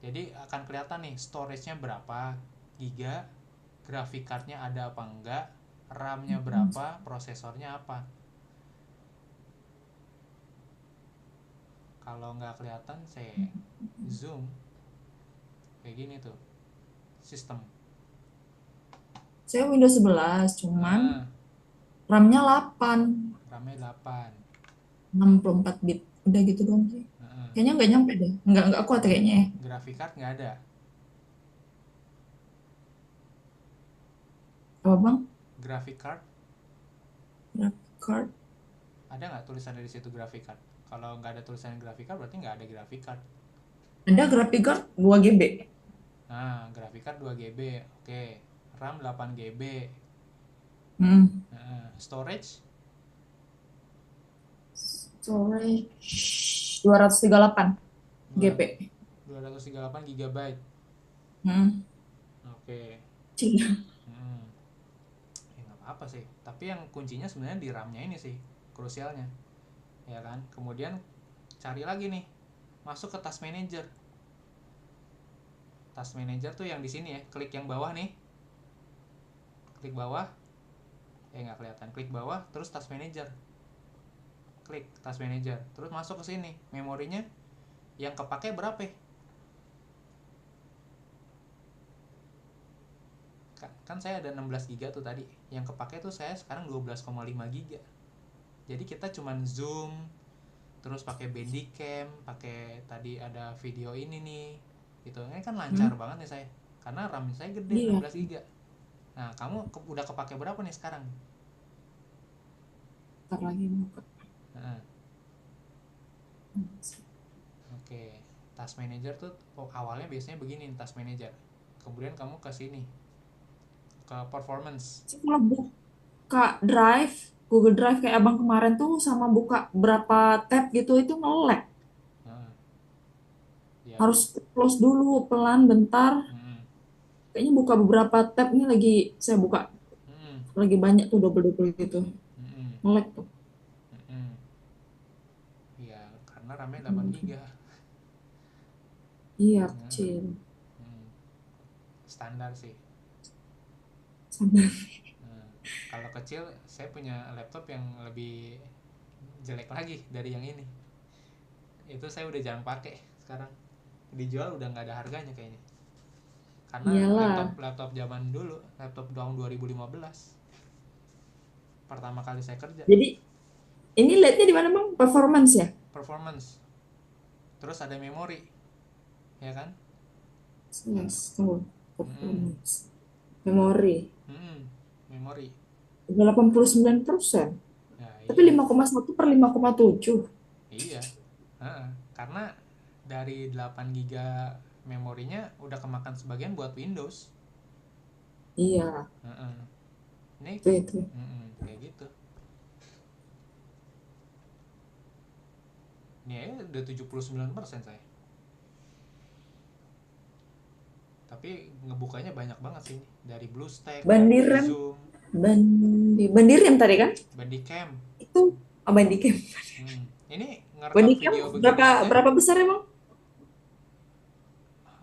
Jadi akan kelihatan nih storage-nya berapa giga, graphic card-nya ada apa enggak, RAM-nya berapa, prosesornya apa. Kalau nggak kelihatan saya zoom kayak gini tuh sistem. Saya Windows 11, cuman Nah, RAM-nya 8, RAM-nya 8. 64 bit. Udah gitu doang sih. Heeh. Kayaknya nggak nyampe deh. Nggak kuat kayaknya ya. Graphic card nggak ada. Apa bang? Graphic card Graphic card. ada nggak tulisan dari situ graphic card? Kalau nggak ada tulisan graphic card berarti nggak ada graphic card. Ada graphic card 2 GB. Nah, graphic card 2 GB, oke. RAM 8 GB. Storage Storage 238 GB. 238 GB. Oke. Cina. Ya nggak apa-apa sih. Tapi yang kuncinya sebenarnya di RAM-nya ini sih, krusialnya. Ya kan? Kemudian cari lagi nih, masuk ke task manager. Task manager tuh yang di sini ya, klik yang bawah nih. Klik bawah. Nggak kelihatan. Klik bawah, terus task manager. Klik task manager, terus masuk ke sini. Memorinya yang kepake berapa? Kan saya ada 16 GB tuh tadi. Yang kepake tuh saya sekarang 12,5 GB. Jadi kita cuman zoom, terus pakai Bandicam, pakai tadi ada video ini nih. Gitu. Ini kan lancar banget nih saya. Karena RAM saya gede, Iya. 16 GB. Nah, kamu udah kepake berapa nih sekarang? Ntar lagi buka. Oke. Task manager tuh awalnya biasanya begini, task manager. Kemudian kamu ke sini. Ke performance. Saya kalau buka drive, Google Drive kayak abang kemarin tuh sama buka berapa tab gitu itu nge-lag. Ya. Harus close dulu pelan bentar. Kayaknya buka beberapa tab nih lagi saya buka. Lagi banyak tuh double-double gitu. Nge-lag tuh. Iya, karena RAM-nya 8 GB. Iya, kecil. Standar sih. Standar. Kalau kecil, saya punya laptop yang lebih jelek lagi dari yang ini. Itu saya udah jarang pakai sekarang. Dijual udah nggak ada harganya kayaknya. Karena Iyalah. laptop zaman dulu, laptop tahun 2015. Pertama kali saya kerja. Jadi ini lihatnya di mana bang? Performance ya? Performance. Terus ada memori. Ya kan? Yes, tuh. Performance. Memori. Memori. Udah 89%. Ya, Tapi iya. 5,1 per 5,7. Iya. Karena dari 8 GB memorinya udah kemakan sebagian buat Windows. Iya. Ini Itu. kayak gitu. Ini aja udah 79% saya. Tapi ngebukanya banyak banget sih ini. Dari BlueStack, Bandicam. Zoom, Bandicam tadi kan? Bandicam. Itu Bandicam. Ini ngerekam Bandicam video begini aja. berapa besar emang?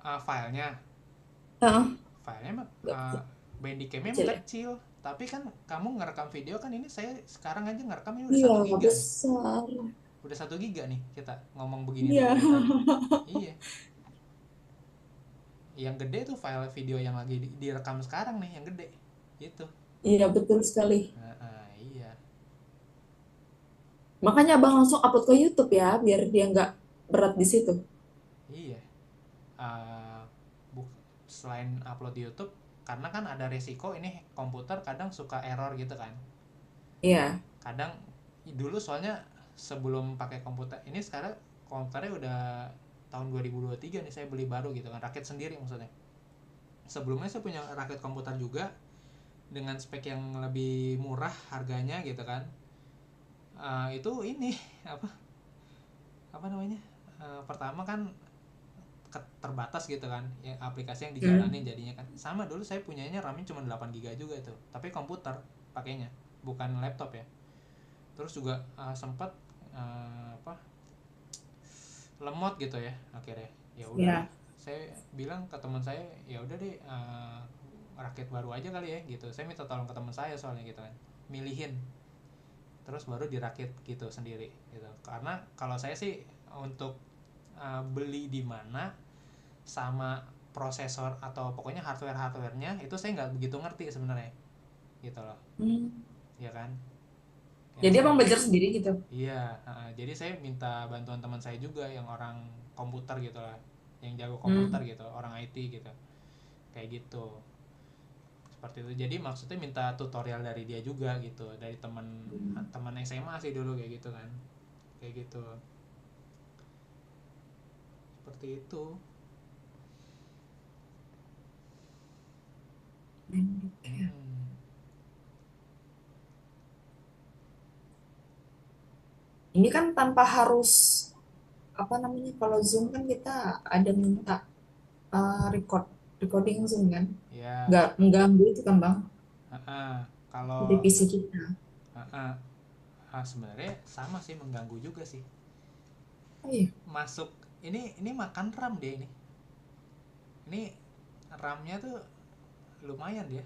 Filenya. Filenya mah Bandicamnya kecil. Tapi kan kamu ngerekam video kan ini saya sekarang aja ngerekam ini udah 1 GB. Besar. Udah 1 GB nih kita ngomong begini. Iya. Iya. Yang gede tuh file video yang lagi direkam sekarang nih, yang gede. Gitu. Iya, betul sekali. Iya. Makanya abang langsung upload ke YouTube ya, biar dia nggak berat di situ. Iya. Selain upload di YouTube, karena kan ada resiko ini komputer kadang suka error gitu kan. Iya. Kadang dulu soalnya sebelum pakai komputer ini, sekarang komputernya udah tahun 2023 nih saya beli baru gitu kan, rakit sendiri maksudnya. Sebelumnya saya punya rakit komputer juga dengan spek yang lebih murah harganya gitu kan. Itu ini apa namanya? Pertama kan terbatas gitu kan ya, aplikasi yang dijalanin jadinya kan. Sama dulu saya punyanya RAM-nya cuma 8 GB juga tuh, tapi komputer pakainya bukan laptop ya. Terus juga sempat lemot gitu ya akhirnya. Ya udah Iya. deh, saya bilang ke teman saya, ya udah deh, rakit baru aja kali ya gitu. Saya minta tolong ke teman saya soalnya gitu kan, milihin, terus baru dirakit gitu sendiri gitu. Karena kalau saya sih untuk beli di mana sama prosesor atau pokoknya hardware-hardwarenya itu saya nggak begitu ngerti sebenarnya gitu loh, Hmm. ya kan. Yang Jadi saya, emang belajar sendiri gitu. iya, jadi saya minta bantuan teman saya juga yang orang komputer gitu lah, yang jago komputer Hmm. gitu, orang IT gitu, kayak gitu, seperti itu. Jadi maksudnya minta tutorial dari dia juga gitu, dari teman SMA sih dulu kayak gitu kan, kayak gitu, seperti itu. Hmm. Ini kan tanpa harus apa namanya, kalau Zoom kan kita ada minta recording Zoom kan, Ya, nggak mengganggu itu kan Bang di kalau PC kita. sebenarnya sama sih, mengganggu juga sih. Oh iya. Masuk ini makan RAM dia ini RAM-nya tuh lumayan dia.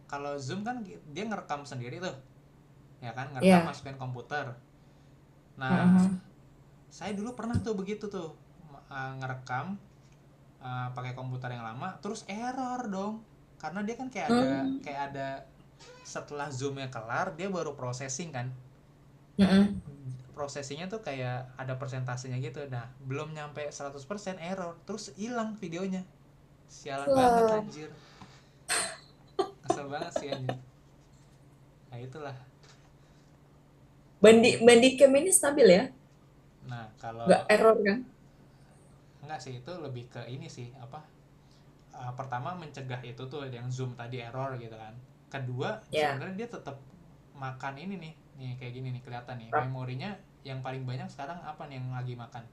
Kalau Zoom kan dia ngerekam sendiri tuh, ya kan, ngerekam Iya. masukin komputer. Nah, Heeh. saya dulu pernah tuh begitu tuh, ngerekam pakai komputer yang lama, terus error dong, karena dia kan Hmm. kayak ada setelah zoomnya kelar dia baru processing kan. Heeh. Prosesinya tuh kayak ada persentasenya gitu. Nah, belum nyampe 100% error, terus hilang videonya. Sialan banget Wah. anjir. Kesel banget sih anjir. Nah, itulah. Bandicam ini stabil ya, Nah, kalau nggak error kan? enggak sih, itu lebih ke ini sih, apa? Pertama mencegah itu tuh yang zoom tadi error gitu kan. Kedua, Ya. sebenarnya dia tetap makan ini nih. Nih kayak gini nih kelihatan nih. Rap. Memorinya yang paling banyak sekarang apa nih yang lagi makan?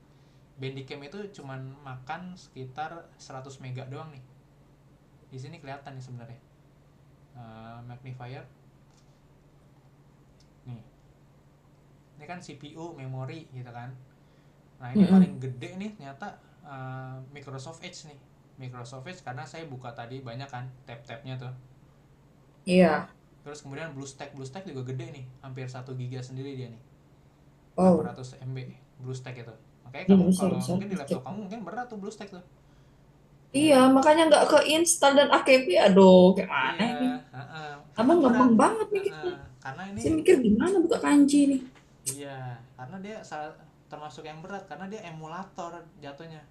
Bandicam itu cuman makan sekitar 100 mega doang nih. Di sini kelihatan nih sebenarnya. Magnifier nih. Ini kan CPU, memori gitu kan. Nah, ini paling Mm-mm. gede nih ternyata Microsoft Edge nih. Microsoft Edge karena saya buka tadi banyak kan tab-tabnya tuh. Iya. Terus kemudian BlueStack juga gede nih, hampir 1 giga sendiri dia nih. Oh, 800 MB BlueStack itu. Makanya iya kamu besar kalau besar mungkin di plastik. laptop kamu mungkin berat tuh BlueStack tuh. Ya Iya, kan? makanya nggak keinstal dan AKP. Aduh, kayak mana Iya, ini? karena Abang berat. gampang banget mikirnya. Karena ini, Saya mikir gimana buka kanji nih. iya, karena dia termasuk yang berat karena dia emulator jatuhnya.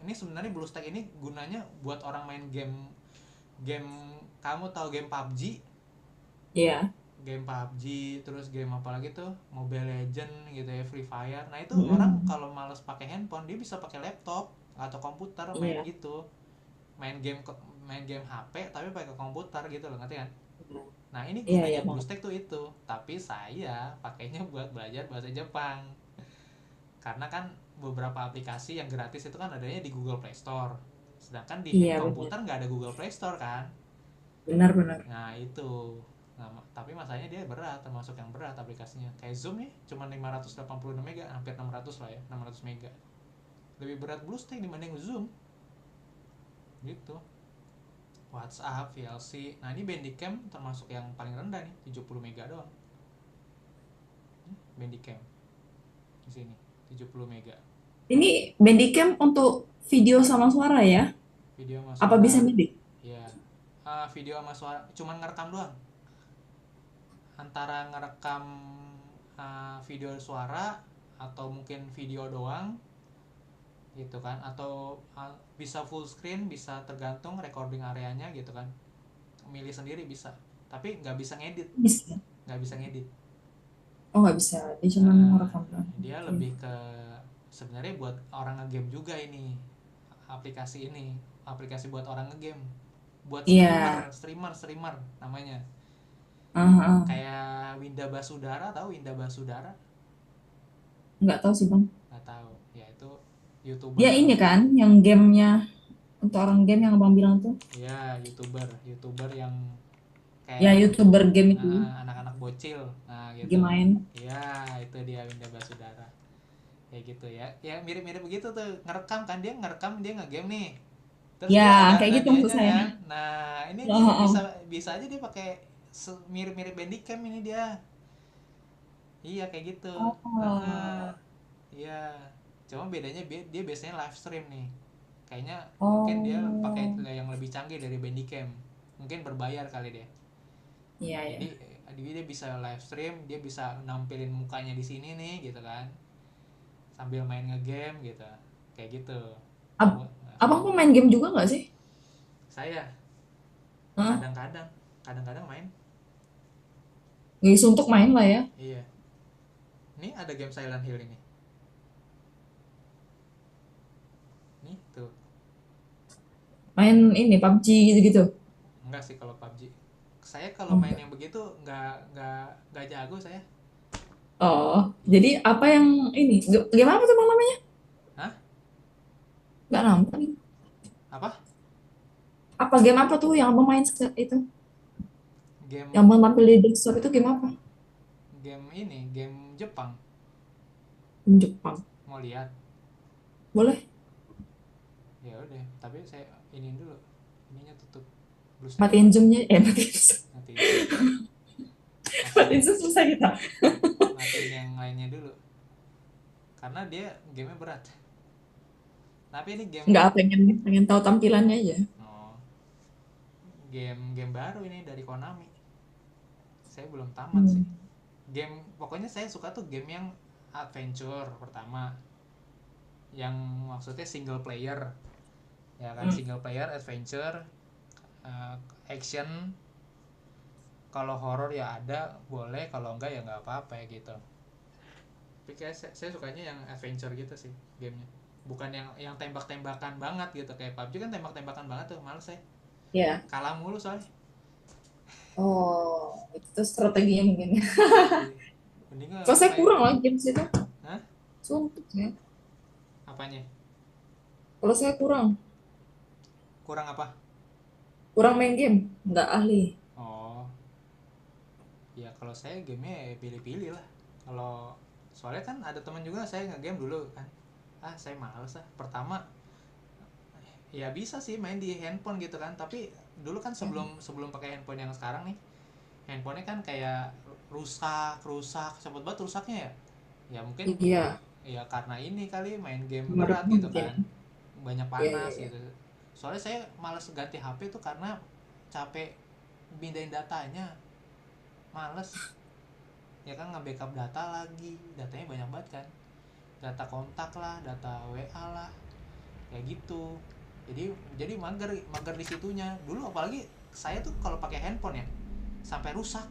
Ini sebenarnya BlueStack ini gunanya buat orang main game kamu tahu game PUBG, Iya. terus game apa lagi tuh, Mobile Legend gitu ya, Free Fire. Nah, itu orang Mm-mm. kalau males pakai handphone, dia bisa pakai laptop atau komputer main Iya. gitu. Main game main game HP tapi pakai komputer gitu loh, ngerti kan? Nah, ini Iya, iya gunanya bang. BlueStack tuh itu. Tapi saya pakainya buat belajar bahasa Jepang. Karena kan beberapa aplikasi yang gratis itu kan adanya di Google Play Store. Sedangkan di Iya benar. komputer nggak ada Google Play Store kan. Benar-benar. Nah, itu. Nah, tapi masalahnya dia berat, termasuk yang berat aplikasinya. Kayak Zoom nih cuma 586 mega, hampir 600 lah ya, 600 mega. Lebih berat BlueStack dibanding Zoom. Gitu. WhatsApp, VLC. Nah, ini Bandicam termasuk yang paling rendah nih, 70 mega doang. Bandicam di sini 70 mega. Ini Bandicam untuk video sama suara ya? Video sama Apa bisa suara. midik? Ya. Video sama suara cuman ngerekam doang. Antara ngerekam video suara atau mungkin video doang gitu kan, atau bisa full screen, bisa tergantung recording areanya gitu kan, milih sendiri bisa, tapi nggak bisa ngedit. Bisa. Uh, Oh nggak bisa. Dia cuma ngerekam doang. dia Oke. lebih ke sebenarnya buat orang ngegame juga ini, aplikasi buat orang ngegame, buat Iya. streamer namanya. Ah, ah. Kayak Winda Basudara, tahu Winda Basudara? Nggak tahu sih bang. Nggak tahu ya, itu YouTuber Dia salah ini satu. kan yang gamenya untuk orang game yang abang bilang tuh. Ya, YouTuber yang Ya kayak YouTuber game itu. anak-anak bocil, nah gitu. Game main. Ya, itu dia Winda Basudara. kayak gitu ya. Ya mirip-mirip begitu tuh, dia ngerekam dia ngegame nih, terus dia Ya, ada kayak gitu maksud radionya saya. kan. Nah ini Oh, dia oh, oh. bisa bisa aja dia pakai mirip-mirip Bandicam ini dia. Iya kayak gitu. Heeh. Oh. Iya. Cuma bedanya dia biasanya live stream nih. Kayaknya mungkin dia pakai Oh. yang lebih canggih dari Bandicam. Mungkin berbayar kali dia. Iya, ya. Jadi dia bisa live stream, dia bisa nampilin mukanya di sini nih gitu kan. Sambil main ngegame gitu. Kayak gitu. Ab- Nah, Abang mau main game juga nggak sih? saya Hah? kadang-kadang main. Nggak untuk main lah ya. Iya. Ini ada game Silent Hill ini. Nih tuh. Main ini PUBG gitu-gitu. Enggak sih kalau PUBG. Saya kalau Oh, main enggak. yang begitu nggak jago saya. Oh, jadi apa yang ini? Game apa tuh bang namanya? Hah? Nggak nampak. Apa? Apa game apa tuh yang abang main itu? Yang Game abang tampil di desktop itu game apa? game Jepang. Jepang. Mau lihat? Boleh. Ya udah, tapi saya ini dulu. Ininya tutup. Bluesnya Matiin zoomnya. Matiin zoom. nanti Matiin matiin zoom susah kita. matiin yang lainnya dulu. Karena dia gamenya berat. Tapi ini game Nggak pengen tahu tampilannya aja. oh, game baru ini dari Konami. Saya belum tamat sih. Game pokoknya saya suka tuh game yang adventure pertama. Yang maksudnya single player. Ya kan, single player adventure, action. Kalau horror ya ada, boleh, kalau enggak ya nggak apa-apa ya gitu. Tapi kayak saya sukanya yang adventure gitu sih gamenya, bukan yang tembak-tembakan banget gitu. Kayak PUBG kan tembak-tembakan banget tuh, males saya, Ya. kalah mulu soalnya. Oh, itu strateginya mungkin. Mending Kalau saya main. kurang lagi games itu. Hah? Sumpah ya. Apanya? Kalau saya kurang Apa? kurang main game, nggak ahli. Oh ya, kalau saya gamenya pilih-pilih lah. Kalau soalnya kan ada teman juga saya nge-game dulu kan, saya males pertama. Ya bisa sih main di handphone gitu kan, tapi dulu kan sebelum pakai handphone yang sekarang nih, handphonenya kan kayak rusak cepet banget rusaknya ya. Ya mungkin Iya, ya karena ini kali main game menurut berat gitu mungkin. kan, banyak Iya, panas iya, gitu. Soalnya saya malas ganti HP tuh karena capek pindahin datanya, males ya kan, nge-backup data lagi, datanya banyak banget kan, data kontak lah, data WA lah, kayak gitu. Jadi mager di situnya dulu. Apalagi saya tuh kalau pakai handphone ya sampai rusak.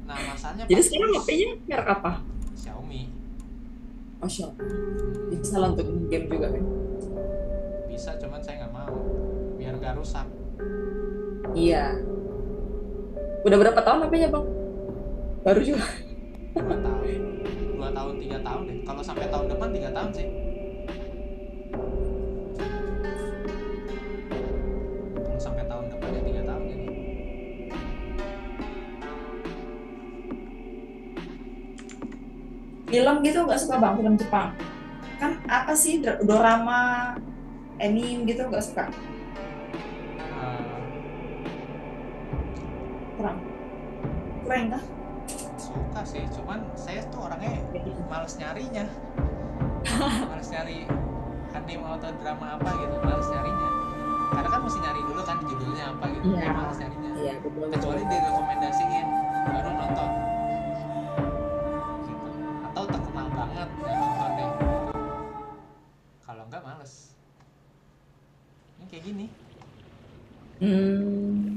Nah masalahnya jadi pas sekarang HP-nya merek apa? Xiaomi. Oh, Shop. Bisa lah untuk game juga kan? Bisa, cuman saya nggak mau biar gak rusak. Iya. Udah berapa tahun HP-nya bang? Baru juga. 2 tahun 3 tahun deh, kalau sampai tahun depan 3 tahun sih. Kalau sampai tahun depan ya 3 tahun jadi. Film gitu nggak suka bang, film Jepang? Kan apa sih dorama, anime gitu nggak suka? Eh, Kurang. Kurang kah? Suka sih, cuman saya tuh orangnya males nyarinya. Males nyari anime atau drama apa gitu, males nyarinya. Karena kan mesti nyari dulu kan judulnya apa gitu. Iya. Males nyarinya. Iya, betul. Kecuali direkomendasiin baru nonton gitu. Atau terkenal banget ya nonton deh. Kalau enggak males. Ini kayak gini.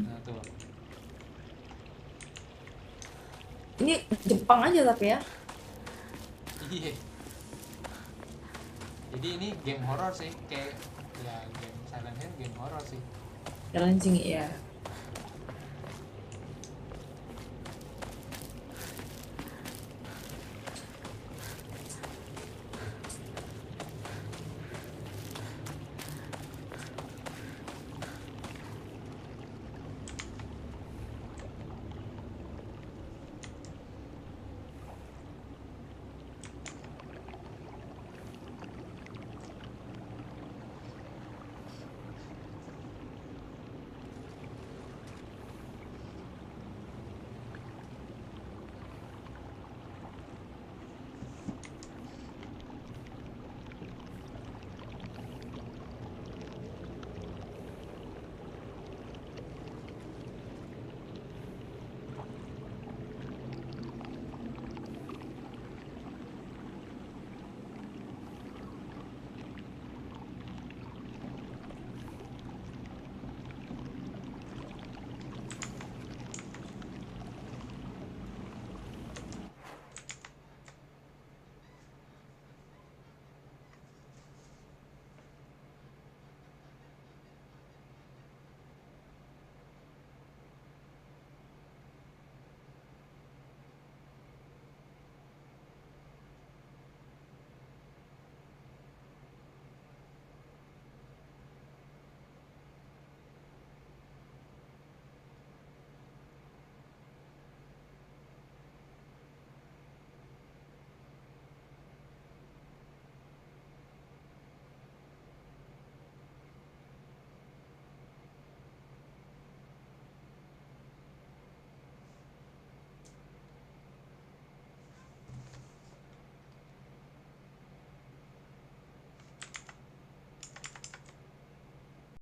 Nah tuh. Ini Jepang aja tapi ya. Iya. Jadi ini game horror sih, kayak ya game Silent Hill, game horror sih. Challenging ya.